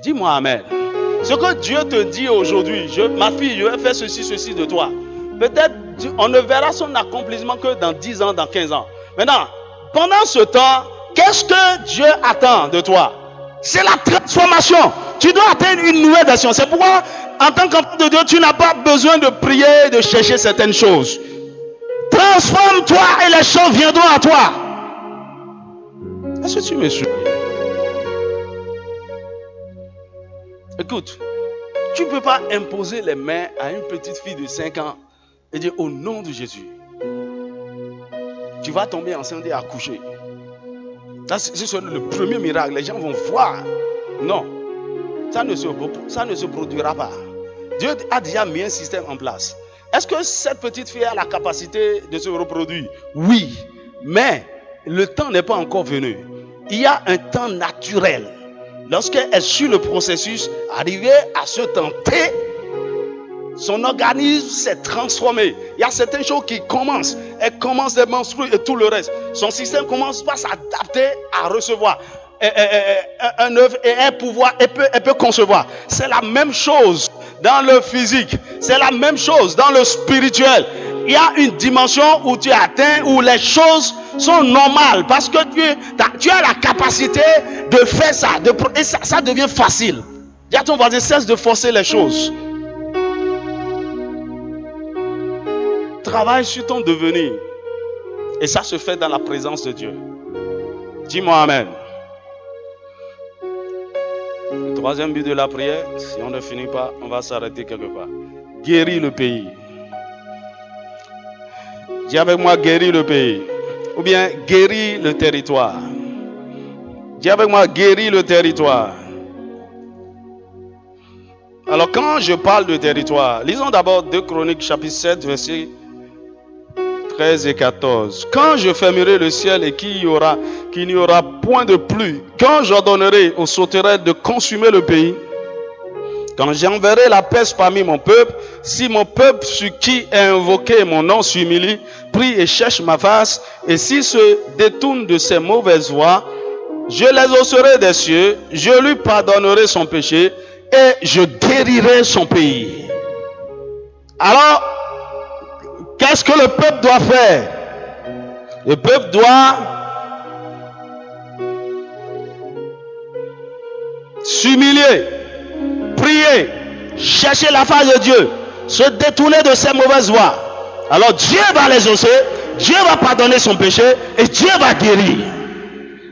Dis-moi amen. Ce que Dieu te dit aujourd'hui, ma fille, je vais faire ceci de toi. Peut-être on ne verra son accomplissement que dans 10 ans, dans 15 ans. Maintenant, pendant ce temps, qu'est-ce que Dieu attend de toi? C'est la transformation. Tu dois atteindre une nouvelle version. C'est pourquoi, en tant qu'enfant de Dieu, tu n'as pas besoin de prier, de chercher certaines choses. Transforme-toi et les choses viendront à toi. Est-ce que tu me suis? Écoute, tu ne peux pas imposer les mains à une petite fille de 5 ans et dire au nom de Jésus, tu vas tomber enceinte et accoucher. C'est le premier miracle. Les gens vont voir. Non, ça ne se produira pas. Dieu a déjà mis un système en place. Est-ce que cette petite fille a la capacité de se reproduire? Oui, mais le temps n'est pas encore venu. Il y a un temps naturel. Lorsqu'elle suit le processus, arrivé à se tenter, son organisme s'est transformé. Il y a certaines choses qui commencent. Elle commence à menstruer et tout le reste. Son système commence pas à s'adapter à recevoir un œuf et elle peut concevoir. C'est la même chose dans le physique. C'est la même chose dans le spirituel. Il y a une dimension où tu atteins, où les choses sont normales parce que tu as la capacité de faire ça, et ça devient facile. Dis à ton voisin, cesse de forcer les choses. Travaille sur ton devenir. Et ça se fait dans la présence de Dieu. Dis-moi amen. Le troisième but de la prière, si on ne finit pas, on va s'arrêter quelque part. Guérir le pays. Dis avec moi, guérir le pays. Ou bien guérir le territoire. Dis avec moi, guérir le territoire. Alors quand je parle de territoire, lisons d'abord 2 Chroniques chapitre 7, versets 13 et 14. Quand je fermerai le ciel et qu'il n'y aura point de pluie, quand j'ordonnerai aux sauterelles de consumer le pays, quand j'enverrai la peste parmi mon peuple, si mon peuple sur qui est invoqué mon nom s'humilie, prie et cherche ma face, et s'il se détourne de ses mauvaises voies, je l'exaucerai des cieux, je lui pardonnerai son péché, et je guérirai son pays. Alors, qu'est-ce que le peuple doit faire? Le peuple doit s'humilier, prier, chercher la face de Dieu, se détourner de ses mauvaises voies. Alors Dieu va les exaucer, Dieu va pardonner son péché et Dieu va guérir.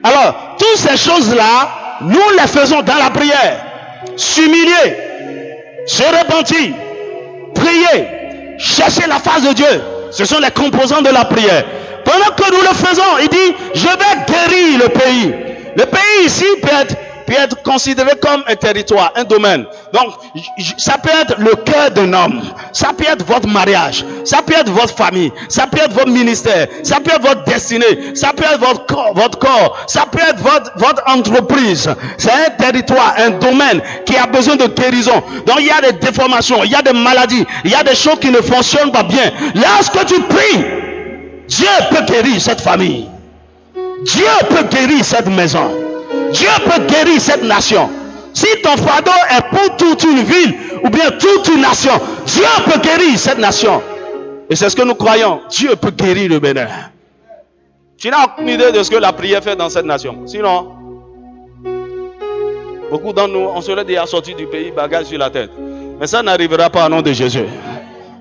Alors, toutes ces choses-là, nous les faisons dans la prière. S'humilier, se repentir, prier, chercher la face de Dieu. Ce sont les composants de la prière. Pendant que nous le faisons, il dit, je vais guérir le pays. Le pays ici peut être considéré comme un territoire, un domaine. Donc, ça peut être le cœur d'un homme. Ça peut être votre mariage. Ça peut être votre famille. Ça peut être votre ministère. Ça peut être votre destinée. Ça peut être votre corps. Ça peut être votre entreprise. C'est un territoire, un domaine qui a besoin de guérison. Donc, il y a des déformations, il y a des maladies, il y a des choses qui ne fonctionnent pas bien. Lorsque tu pries, Dieu peut guérir cette famille. Dieu peut guérir cette maison. Dieu peut guérir cette nation. Si ton fardeau est pour toute une ville ou bien toute une nation, Dieu peut guérir cette nation. Et c'est ce que nous croyons. Dieu peut guérir le Bénin. Tu n'as aucune idée de ce que la prière fait dans cette nation. Sinon, beaucoup d'entre nous, on serait déjà sortis du pays, bagage sur la tête. Mais ça n'arrivera pas au nom de Jésus.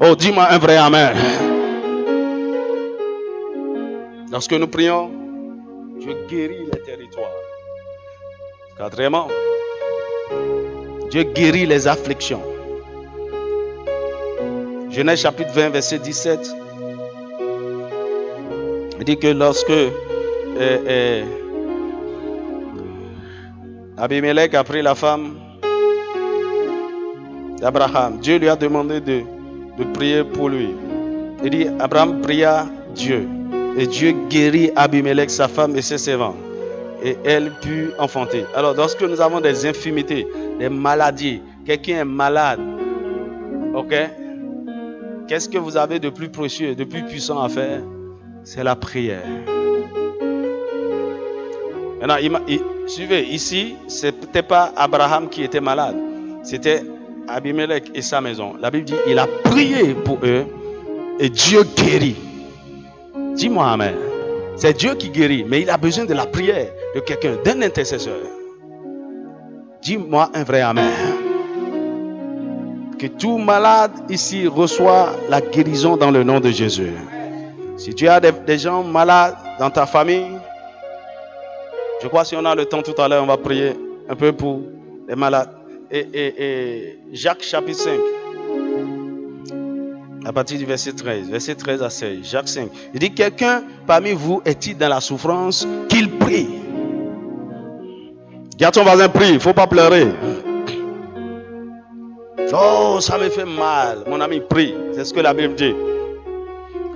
Oh, dis-moi un vrai amen. Lorsque nous prions, Dieu guérit les territoires. Quatrièmement, Dieu guérit les afflictions. Genèse chapitre 20, verset 17. Il dit que lorsque Abimelech a pris la femme d'Abraham, Dieu lui a demandé de prier pour lui. Il dit, Abraham pria Dieu. Et Dieu guérit Abimelech, sa femme et ses servants. Et elle put enfanter. Alors, lorsque nous avons des infirmités, des maladies, quelqu'un est malade, ok? Qu'est-ce que vous avez de plus précieux, de plus puissant à faire? C'est la prière. Maintenant, suivez, ici, ce n'était pas Abraham qui était malade, c'était Abimelech et sa maison. La Bible dit, il a prié pour eux et Dieu guérit. Dis-moi amen. C'est Dieu qui guérit, mais il a besoin de la prière de quelqu'un, d'un intercesseur. Dis-moi un vrai amen. Que tout malade ici reçoit la guérison dans le nom de Jésus. Si tu as des gens malades dans ta famille, je crois que si on a le temps tout à l'heure, on va prier un peu pour les malades. Et Jacques chapitre 5. À partir du verset 13 à 16, Jacques 5. Il dit, quelqu'un parmi vous est-il dans la souffrance, qu'il prie. Dis à ton voisin, prie, il ne faut pas pleurer. Oh, ça me fait mal. Mon ami, prie. C'est ce que la Bible dit.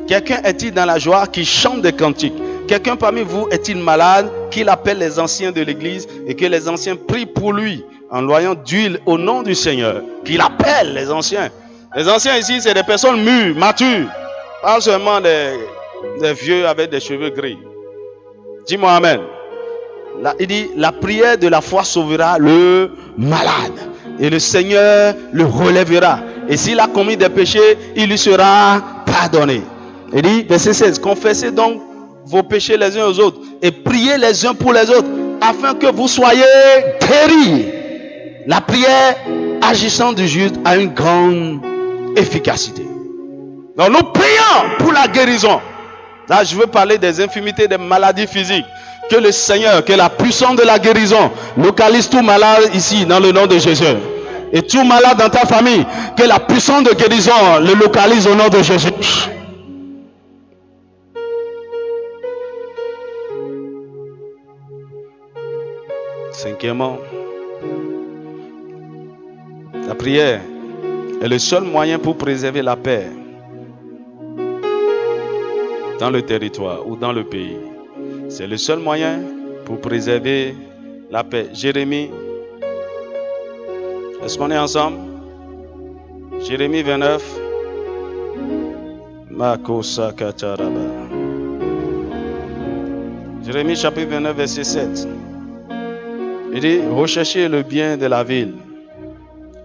Quelqu'un est-il dans la joie, qui chante des cantiques. Quelqu'un parmi vous est-il malade, qu'il appelle les anciens de l'église et que les anciens prient pour lui en loyant d'huile au nom du Seigneur. Qu'il appelle les anciens. Les anciens ici, c'est des personnes mûres, matures. Pas seulement des vieux avec des cheveux gris. Dis-moi amen. Là, il dit, la prière de la foi sauvera le malade. Et le Seigneur le relèvera. Et s'il a commis des péchés, il lui sera pardonné. Il dit, verset 16, confessez donc vos péchés les uns aux autres et priez les uns pour les autres afin que vous soyez guéris. La prière agissant du juste a une grande efficacité. Donc nous prions pour la guérison. Là je veux parler des infirmités, des maladies physiques. Que le Seigneur, que la puissance de la guérison localise tout malade ici dans le nom de Jésus. Et tout malade dans ta famille, que la puissance de guérison le localise au nom de Jésus. Cinquièmement, la prière est le seul moyen pour préserver la paix dans le territoire ou dans le pays. C'est le seul moyen pour préserver la paix. Jérémie, est-ce qu'on est ensemble? Jérémie 29. Jérémie chapitre 29, verset 7. Il dit, recherchez le bien de la ville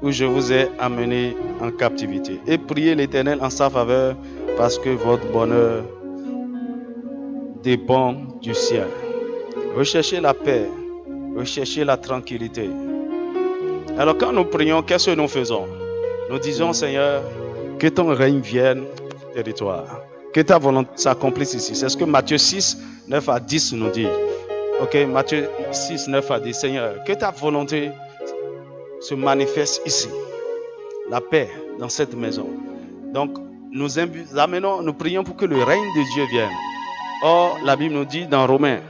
où je vous ai amené en captivité et priez l'Éternel en sa faveur parce que votre bonheur dépend du ciel. Recherchez la paix, recherchez la tranquillité. Alors quand nous prions, qu'est-ce que nous faisons? Nous disons, Seigneur, que ton règne vienne au territoire, que ta volonté s'accomplisse ici. C'est ce que Matthieu 6, 9 à 10 nous dit. Ok, Matthieu 6, 9 à 10. Seigneur, que ta volonté se manifeste ici. La paix dans cette maison. Donc, nous prions pour que le règne de Dieu vienne. Or, la Bible nous dit dans Romains,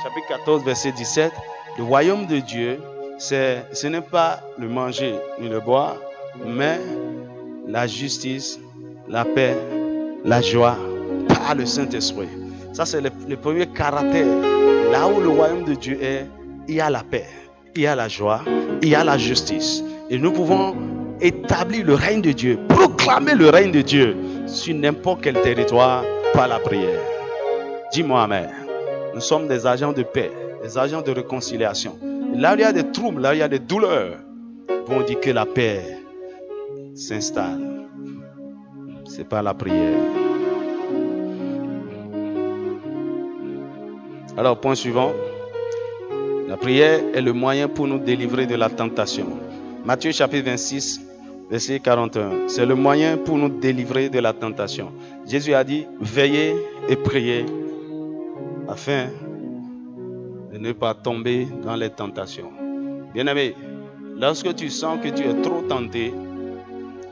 chapitre 14, verset 17, le royaume de Dieu, ce n'est pas le manger ni le boire, mais la justice, la paix, la joie par le Saint-Esprit. Ça, c'est le premier caractère. Là où le royaume de Dieu est, il y a la paix, il y a la joie, il y a la justice. Et nous pouvons établir le règne de Dieu, proclamer le règne de Dieu sur n'importe quel territoire par la prière. Dis-moi amen. Nous sommes des agents de paix, des agents de réconciliation. Et là où il y a des troubles, là où il y a des douleurs, on dit que la paix s'installe. C'est par la prière. Alors, point suivant. La prière est le moyen pour nous délivrer de la tentation. Matthieu chapitre 26, verset 41. C'est le moyen pour nous délivrer de la tentation. Jésus a dit, veillez et priez afin de ne pas tomber dans les tentations. Bien-aimé, lorsque tu sens que tu es trop tenté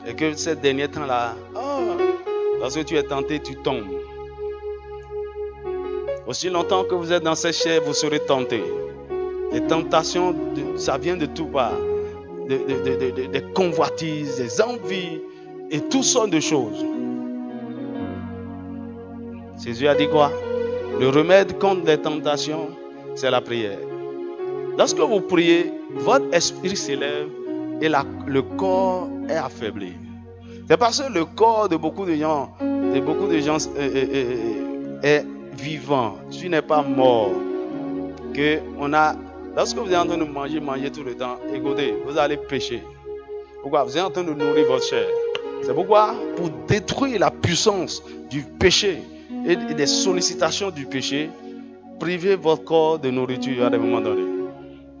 et que ces derniers temps-là, lorsque tu es tenté, tu tombes. Aussi longtemps que vous êtes dans cette chair, vous serez tenté. Les tentations, ça vient de tout part. Des convoitises, des envies et toutes sortes de choses. Jésus a dit quoi? Le remède contre les tentations, c'est la prière. Lorsque vous priez, votre esprit s'élève et le corps est affaibli. C'est parce que le corps de beaucoup de gens est vivant. Tu n'es pas mort. Lorsque vous êtes en train de manger tout le temps, écoutez, vous allez pécher. Pourquoi? Vous êtes en train de nourrir votre chair. C'est pourquoi, pour détruire la puissance du péché et des sollicitations du péché, privez votre corps de nourriture à des moments donnés.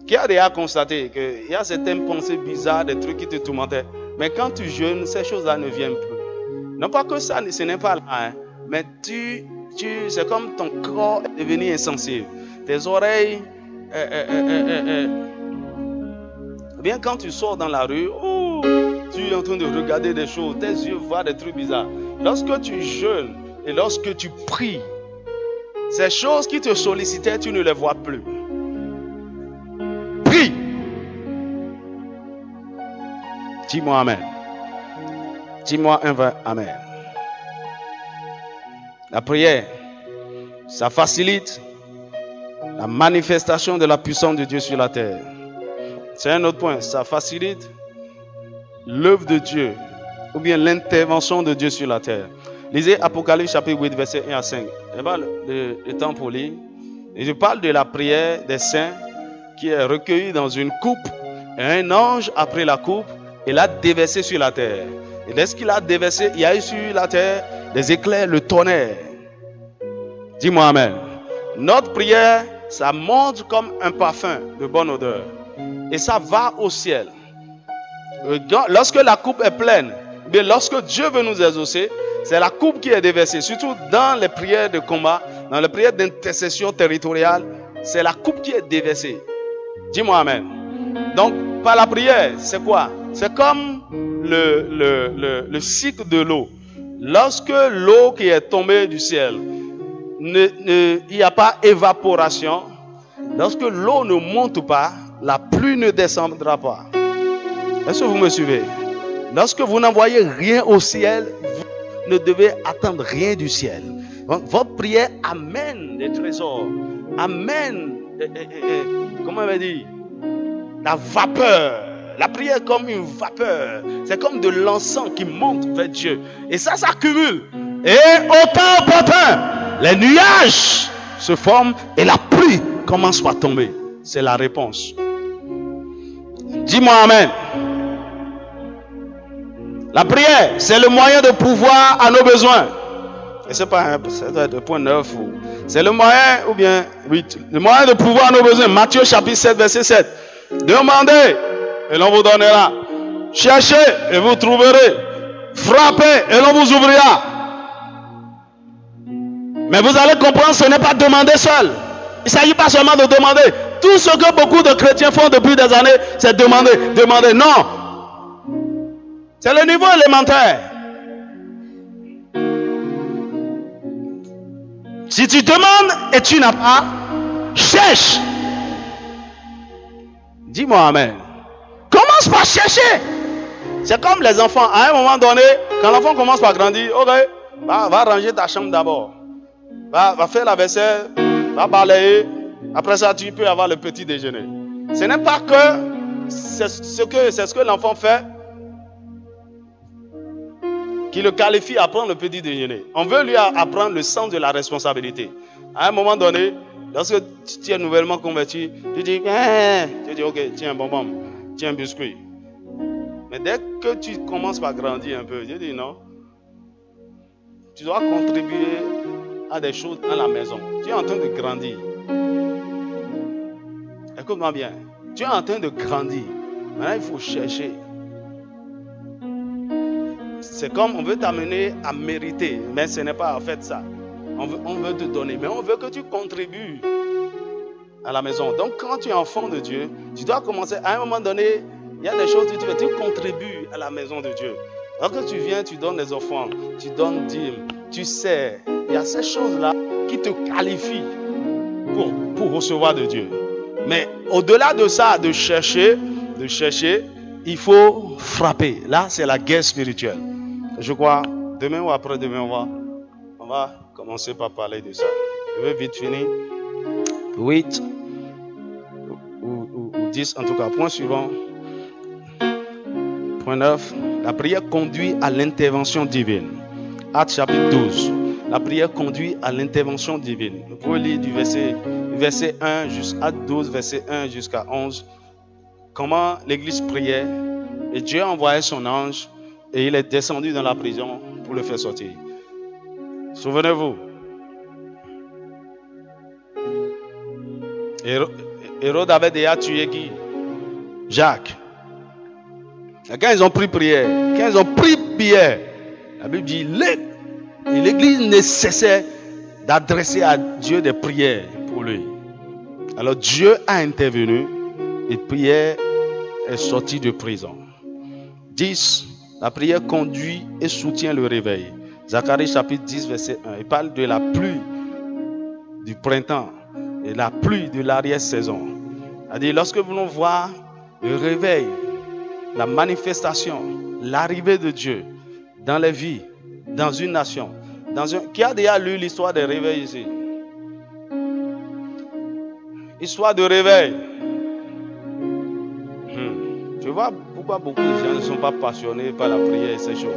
Qui a déjà constaté qu'il y a certaines pensées bizarres, des trucs qui te tourmentaient, mais quand tu jeûnes, ces choses-là ne viennent plus. Non pas que ça, ce n'est pas là, mais c'est comme ton corps est devenu insensible. Tes oreilles, bien quand tu sors dans la rue, tu es en train de regarder des choses, tes yeux voient des trucs bizarres. Lorsque tu jeûnes et lorsque tu pries, ces choses qui te sollicitaient, tu ne les vois plus. Prie. Dis-moi amen. Dis-moi un vrai amen. La prière, ça facilite la manifestation de la puissance de Dieu sur la terre. C'est un autre point. Ça facilite l'œuvre de Dieu ou bien l'intervention de Dieu sur la terre. Lisez Apocalypse chapitre 8, verset 1 à 5. Et bien, le temps pour lire. Et je parle de la prière des saints qui est recueillie dans une coupe. Et un ange a pris la coupe et l'a déversée sur la terre. Et dès qu'il a déversé, il y a eu sur la terre des éclairs, le tonnerre. Dis-moi amen. Notre prière, ça monte comme un parfum de bonne odeur. Et ça va au ciel. Lorsque la coupe est pleine, mais lorsque Dieu veut nous exaucer, c'est la coupe qui est déversée. Surtout dans les prières de combat, dans les prières d'intercession territoriale, c'est la coupe qui est déversée. Dis-moi amen. Donc, par la prière, c'est quoi? C'est comme le cycle de l'eau. Lorsque l'eau qui est tombée du ciel, il n'y a pas évaporation. Lorsque l'eau ne monte pas, la pluie ne descendra pas. Est-ce que vous me suivez? Lorsque vous n'envoyez rien au ciel, vous ne devez attendre rien du ciel. Donc, votre prière amène des trésors, amène, comment on va dire, la vapeur. La prière est comme une vapeur. C'est comme de l'encens qui monte vers Dieu. Et ça s'accumule. Et au temps opportun, les nuages se forment et la pluie commence à tomber. C'est la réponse. Dis-moi amen. La prière, c'est le moyen de pouvoir à nos besoins. Et c'est pas ça doit être le point 9. C'est le moyen, ou bien 8. Le moyen de pouvoir à nos besoins. Matthieu chapitre 7, verset 7. Demandez et l'on vous donnera. Cherchez et vous trouverez. Frappez et l'on vous ouvrira. Mais vous allez comprendre, ce n'est pas demander seul. Il ne s'agit pas seulement de demander. Tout ce que beaucoup de chrétiens font depuis des années, c'est demander, demander. Non. C'est le niveau élémentaire. Si tu demandes et tu n'as pas, cherche. Dis-moi amen. Commence par chercher. C'est comme les enfants. À un moment donné, quand l'enfant commence par grandir, ok, va ranger ta chambre d'abord. Va faire la vaisselle, va balayer. Après ça, tu peux avoir le petit déjeuner. Ce n'est pas que c'est ce que l'enfant fait qui le qualifie à prendre le petit déjeuner. On veut lui apprendre le sens de la responsabilité. À un moment donné, lorsque tu es nouvellement converti, tu dis ok, tiens un bonbon, tiens un biscuit. Mais dès que tu commences par grandir un peu, je dis non. Tu dois contribuer à des choses dans la maison. Tu es en train de grandir. Écoute-moi bien. Tu es en train de grandir. Maintenant, il faut chercher. C'est comme on veut t'amener à mériter, mais ce n'est pas en fait ça. On veut te donner, mais on veut que tu contribues à la maison. Donc, quand tu es enfant de Dieu, tu dois commencer. À un moment donné, il y a des choses que tu fais. Tu contribues à la maison de Dieu. Lorsque tu viens, tu donnes des offrandes, tu donnes dîmes, tu sers. Il y a ces choses-là qui te qualifient pour recevoir de Dieu. Mais au-delà de ça, de chercher, il faut frapper. Là, c'est la guerre spirituelle. Je crois, demain ou après-demain, on va commencer par parler de ça. Je vais vite finir. 8 ou 10, en tout cas. Point suivant. Point 9. La prière conduit à l'intervention divine. Actes chapitre 12. La prière conduit à l'intervention divine. Vous pouvez lire du verset 1 jusqu'à 12, verset 1 jusqu'à 11. Comment l'église priait. Et Dieu a envoyé son ange. Et il est descendu dans la prison pour le faire sortir. Souvenez-vous. Hérode avait déjà tué qui? Jacques. Et quand ils ont pris prière, la Bible dit, l'église ne cessait d'adresser à Dieu des prières pour lui. Alors Dieu a intervenu et Pierre est sorti de prison. 10. La prière conduit et soutient le réveil. Zacharie chapitre 10 verset 1. Il parle de la pluie du printemps et la pluie de l'arrière-saison. C'est-à-dire lorsque vous voulez voir le réveil, la manifestation, l'arrivée de Dieu dans les vies, dans une nation. Qui a déjà lu l'histoire des réveils ici? Histoire de réveil. Tu vois pourquoi beaucoup de gens ne sont pas passionnés par la prière et ces choses.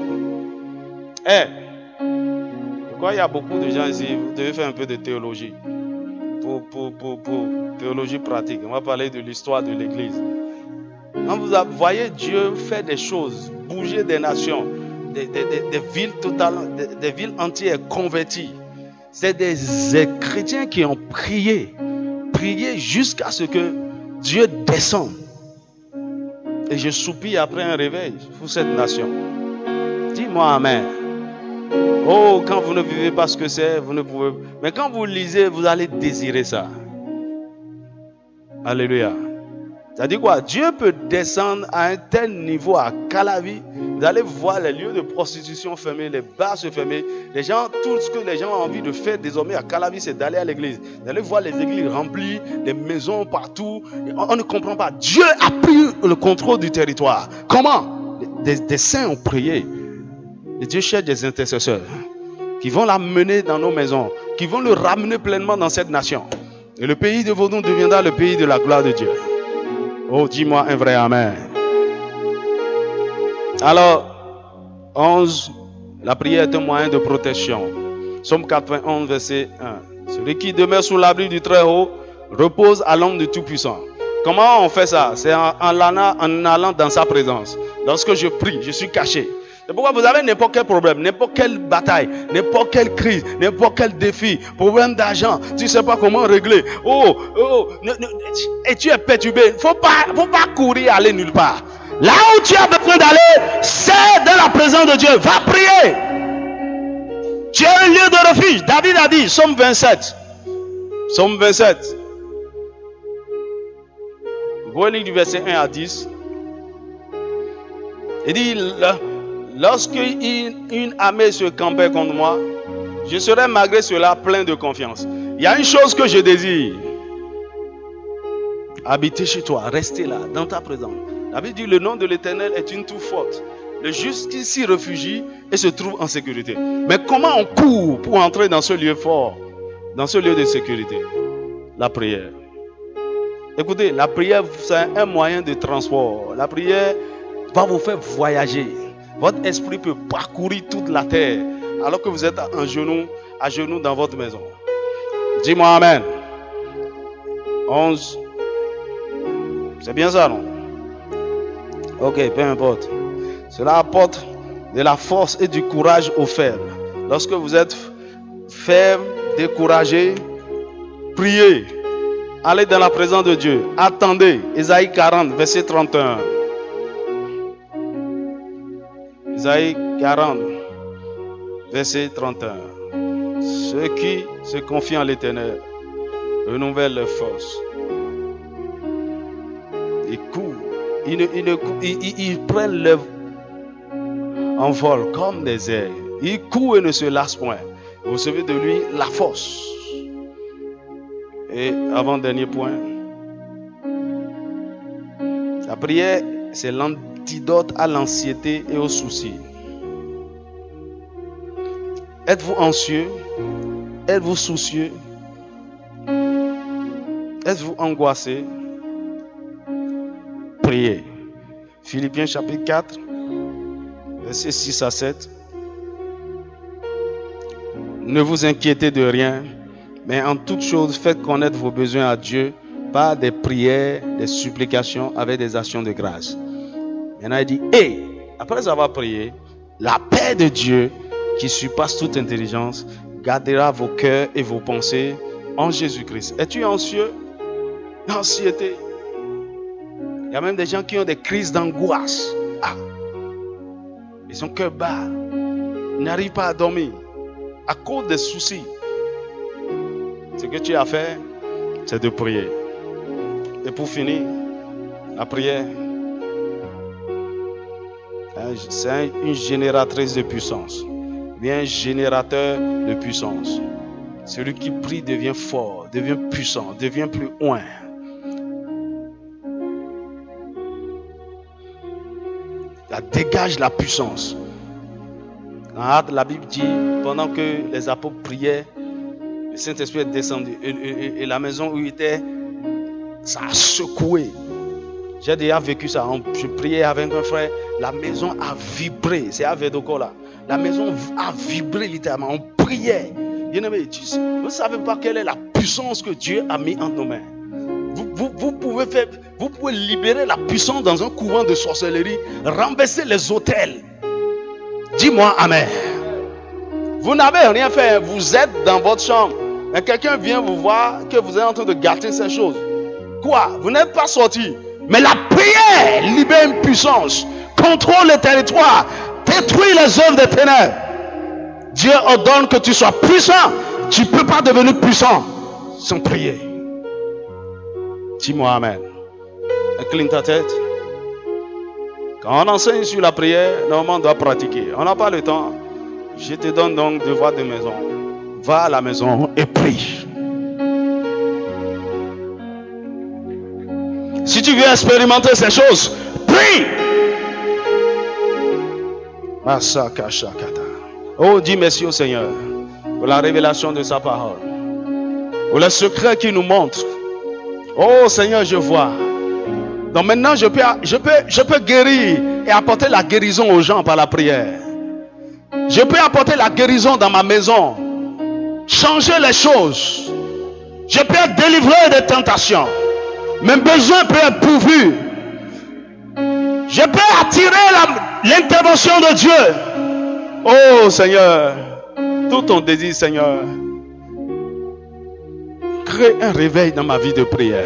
Je crois qu'il y a beaucoup de gens ici, vous devez faire un peu de théologie. Pour théologie pratique. On va parler de l'histoire de l'église. Quand vous voyez Dieu faire des choses, bouger des nations, des villes totalement, des villes entières converties, c'est des chrétiens qui ont prié jusqu'à ce que Dieu descende. Et je soupire après un réveil pour cette nation. Dis-moi amen. Oh, quand vous ne vivez pas ce que c'est, vous ne pouvez. Mais quand vous lisez, vous allez désirer ça. Alléluia. Ça dit quoi? Dieu peut descendre à un tel niveau à Calavi. Vous allez voir les lieux de prostitution fermés, les bars se fermer. Les gens, tout ce que les gens ont envie de faire désormais à Calavi, c'est d'aller à l'église. Vous allez voir les églises remplies, les maisons partout. On ne comprend pas. Dieu a pris le contrôle du territoire. Comment? Des saints ont prié. Et Dieu cherche des intercesseurs qui vont l'amener dans nos maisons, qui vont le ramener pleinement dans cette nation. Et le pays de vos noms deviendra le pays de la gloire de Dieu. Oh, dis-moi un vrai amen. Alors, 11, la prière est un moyen de protection. Psaume 91, verset 1. Celui qui demeure sous l'abri du Très-Haut repose à l'ombre du Tout-Puissant. Comment on fait ça? C'est en allant dans sa présence. Lorsque je prie, je suis caché. C'est pourquoi vous avez n'importe quel problème, n'importe quelle bataille, n'importe quelle crise, n'importe quel défi, problème d'argent, tu ne sais pas comment régler. Et tu es perturbé. Il ne faut pas courir aller nulle part. Là où tu as besoin d'aller, c'est dans la présence de Dieu. Va prier. Tu as un lieu de refuge. David a dit, Psaume 27. Psaume 27. Vous pouvez lire du verset 1 à 10. Il dit, lorsque une armée se campait contre moi, je serais malgré cela plein de confiance. Il y a une chose que je désire. Habiter chez toi, rester là, dans ta présence. David dit, le nom de l'Éternel est une tour forte. Le juste qui s'y réfugie et se trouve en sécurité. Mais comment on court pour entrer dans ce lieu fort, dans ce lieu de sécurité? La prière. Écoutez, la prière, c'est un moyen de transport. La prière va vous faire voyager. Votre esprit peut parcourir toute la terre alors que vous êtes à genoux dans votre maison. Dis-moi amen. 11. C'est bien ça, non? Ok, peu importe. Cela apporte de la force et du courage aux faibles. Lorsque vous êtes faible, découragé, priez. Allez dans la présence de Dieu. Attendez. Ésaïe 40, verset 31. Ésaïe 40, verset 31. Ceux qui se confient en l'Éternel renouvellent leurs forces. Ils courent. Ils prennent leur envol comme des airs. Ils courent et ne se lassent point. Vous recevez de lui la force. Et avant-dernier point, la prière, c'est l'antidote à l'anxiété et aux soucis. Êtes-vous anxieux? Êtes-vous soucieux? Êtes-vous angoissé? Priez. Philippiens chapitre 4, versets 6 à 7. Ne vous inquiétez de rien, mais en toute chose, faites connaître vos besoins à Dieu par des prières, des supplications, avec des actions de grâce. Maintenant, il dit, et après avoir prié, la paix de Dieu, qui surpasse toute intelligence, gardera vos cœurs et vos pensées en Jésus-Christ. Es-tu anxieux? L'anxiété. Il y a même des gens qui ont des crises d'angoisse. Ils ont cœur bas. Ils n'arrivent pas à dormir à cause des soucis. Ce que tu as à faire, c'est de prier. Et pour finir, la prière, c'est une génératrice de puissance. Bien un générateur de puissance. Celui qui prie devient fort, devient puissant, devient plus oint. Ça dégage la puissance. Dans Actes, la Bible dit, pendant que les apôtres priaient, le Saint-Esprit est descendu. Et la maison où il était, ça a secoué. J'ai déjà vécu ça. Je priais avec un frère, la maison a vibré. C'est à Vedoko là. La maison a vibré littéralement. On priait. Bien-aimé, vous ne savez pas quelle est la puissance que Dieu a mis en nos mains. Vous pouvez libérer la puissance dans un couvent de sorcellerie, renverser les autels. Dis-moi amen. Vous n'avez rien fait, vous êtes dans votre chambre, mais quelqu'un vient vous voir que vous êtes en train de gâter ces choses. Quoi? Vous n'êtes pas sorti, mais la prière libère une puissance, contrôle le territoire, détruit les œuvres des ténèbres. Dieu ordonne que tu sois puissant. Tu ne peux pas devenir puissant sans prier. Dis-moi amen. Incline ta tête. Quand on enseigne sur la prière, normalement on doit pratiquer. On n'a pas le temps. Je te donne donc devoir de maison. Va à la maison et prie. Si tu veux expérimenter ces choses, prie. Oh, dis merci au Seigneur pour la révélation de sa parole, pour les secrets qu'il nous montre. Oh Seigneur, je vois. Donc maintenant, je peux guérir et apporter la guérison aux gens par la prière. Je peux apporter la guérison dans ma maison. Changer les choses. Je peux être délivré des tentations. Mes besoins peuvent être pourvus. Je peux attirer l'intervention de Dieu. Oh Seigneur, tout ton désir, Seigneur, crée un réveil dans ma vie de prière.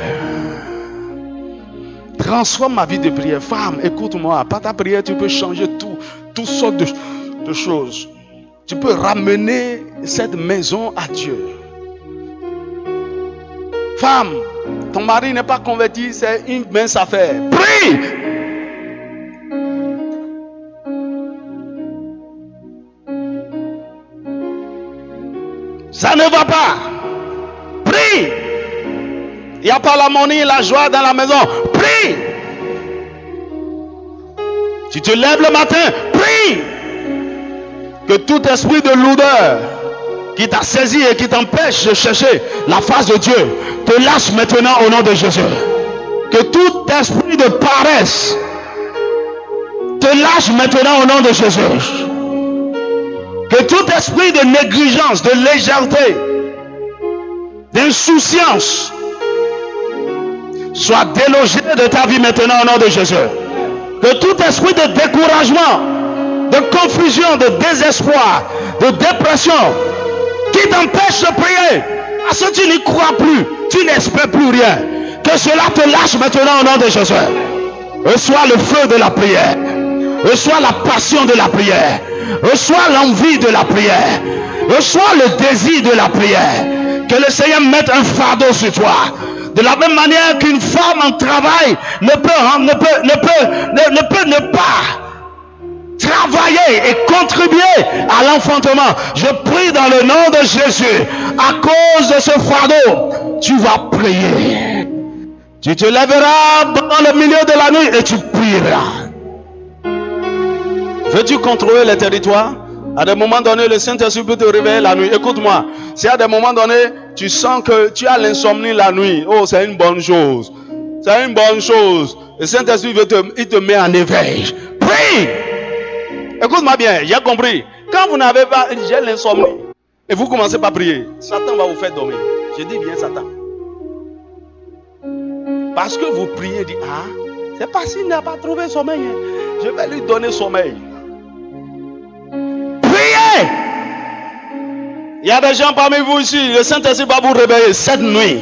Transforme ma vie de prière. Femme, écoute-moi. Par ta prière, tu peux changer toutes sortes de choses. Tu peux ramener cette maison à Dieu. Femme, ton mari n'est pas converti, c'est une mince affaire. Prie! Ça ne va pas. Prie! Il n'y a pas l'harmonie et la joie dans la maison. Prie! Tu te lèves le matin, prie! Que tout esprit de lourdeur qui t'a saisi et qui t'empêche de chercher la face de Dieu te lâche maintenant au nom de Jésus. Que tout esprit de paresse te lâche maintenant au nom de Jésus. Que tout esprit de négligence, de légèreté, d'insouciance soit délogé de ta vie maintenant au nom de Jésus. Que tout esprit de découragement, de confusion, de désespoir, de dépression qui t'empêche de prier, parce que tu n'y crois plus, tu n'espères plus rien, que cela te lâche maintenant au nom de Jésus. Reçois le feu de la prière, reçois la passion de la prière, reçois l'envie de la prière, reçois le désir de la prière. Que le Seigneur mette un fardeau sur toi. De la même manière qu'une femme en travail ne peut ne pas travailler et contribuer à l'enfantement. Je prie dans le nom de Jésus. À cause de ce fardeau, tu vas prier. Tu te lèveras dans le milieu de la nuit et tu prieras. Veux-tu contrôler les territoires? À des moments donnés, le Saint-Esprit peut te réveiller la nuit. Écoute-moi, si à des moments donnés, tu sens que tu as l'insomnie la nuit, oh, c'est une bonne chose. C'est une bonne chose. Le Saint-Esprit il te met en éveil. Prie! Écoute-moi bien, j'ai compris. Quand vous n'avez pas, j'ai l'insomnie, et vous commencez pas à prier, Satan va vous faire dormir. Je dis bien Satan. Parce que vous priez, dit, ah, c'est parce qu'il n'a pas trouvé sommeil. Je vais lui donner sommeil. Priez! Il y a des gens parmi vous ici, le Saint-Esprit va vous réveiller cette nuit.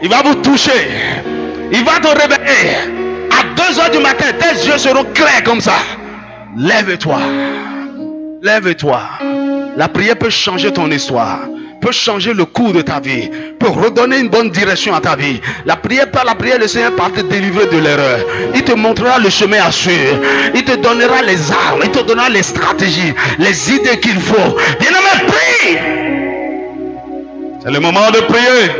Il va vous toucher. Il va te réveiller. À 2 heures du matin, tes yeux seront clairs comme ça. Lève-toi. Lève-toi. La prière peut changer ton histoire, peut changer le cours de ta vie, peut redonner une bonne direction à ta vie. La prière, par la prière, le Seigneur va te délivrer de l'erreur. Il te montrera le chemin à suivre. Il te donnera les armes, il te donnera les stratégies, les idées qu'il faut. Bien-aimé, prie. C'est le moment de prier.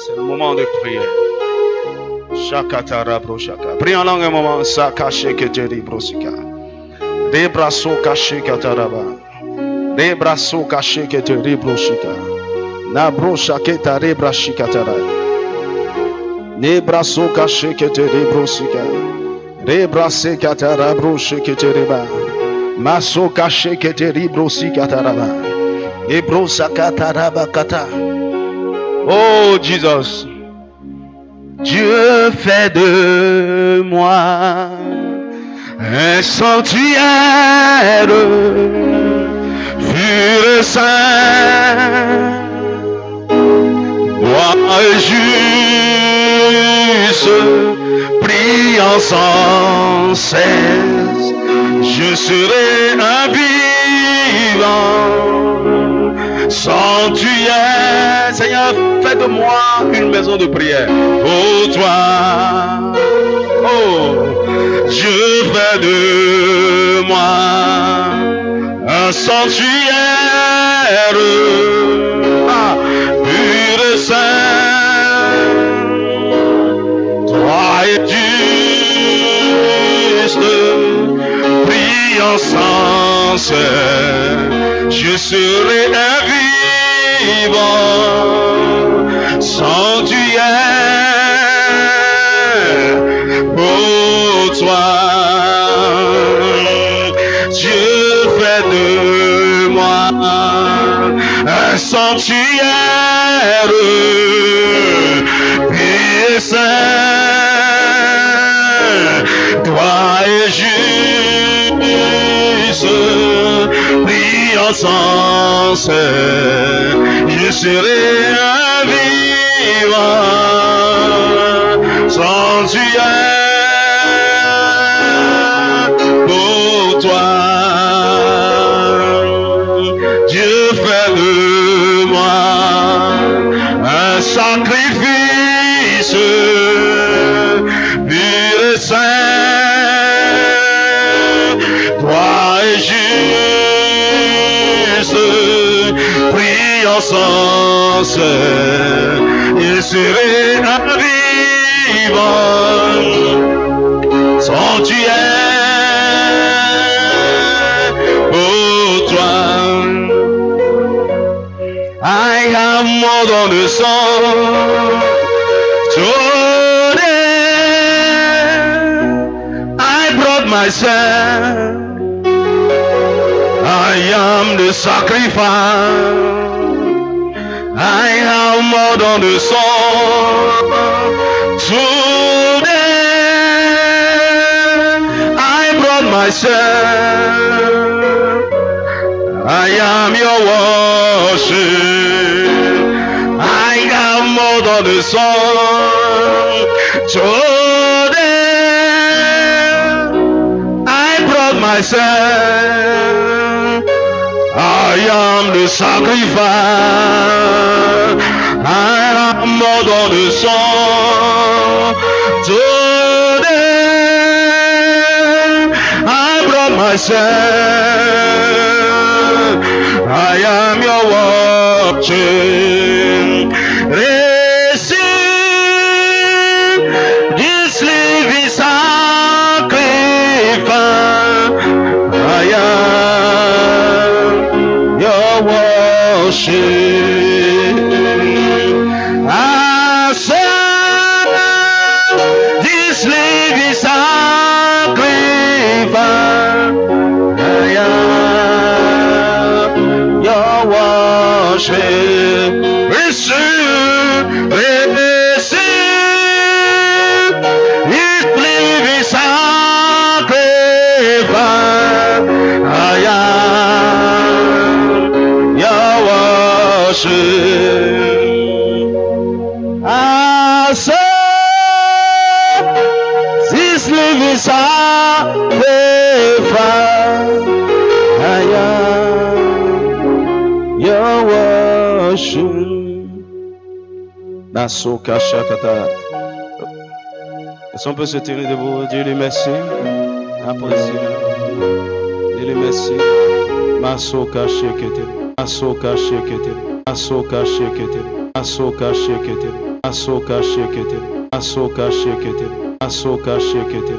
C'est le moment de prier. Shakatara broshaka. Prie en langue un moment. Sakache que Jerry brosika. Des bras cachés kataraba. Des bras cachés que Jerry broshika. Na broshake tare brashikatara. Ne bras cachés que Jerry brosika. Des bras katara broshike tereba. Maso caché que Jerry brosika taraba. Et brosakaraba kata. Oh Jesus. Dieu fait de moi un sanctuaire, pur et saint, bois juste, priant sans cesse, je serai un vivant sanctuaire. Seigneur, fais de moi une maison de prière pour toi. Oh, Dieu, fais de moi un sanctuaire, pur et saint. Toi es juste, prie ensemble, je serai un vivant sanctuaire pour toi. Dieu, fais de moi un sanctuaire pur et saint. Toi es juste, prie ensemble, je serai un vivant sanctuaire pour toi. Dieu, fais de moi un sacrifice pur et saint. Toi es juste, prie ensemble, je serai un vivant sanctuaire pour toi. I have more than the song. Today I brought myself. I am the sacrifice. I have more than the song. Today I brought myself. I am your worship. I am more than the song. Today I brought myself. I am the sacrifice. I am more than the song. Today I brought myself. I am your worship. Receive this living sacrifice. I am your worship. Accept this living sacrifice. I am your worship. Receive, receive this living sacrifice. I am your worship. Accept this living sacrifice. I am your worship. Nasoka Shakata. Est-ce qu'on peut se tenir debout? Dieu lui merci. Appréciez. Dieu lui merci. Masoka Shekete. Masoka Shekete. Masoka Shekete. Masoka Shekete. Masoka Shekete. Masoka Shekete. Masoka Shekete.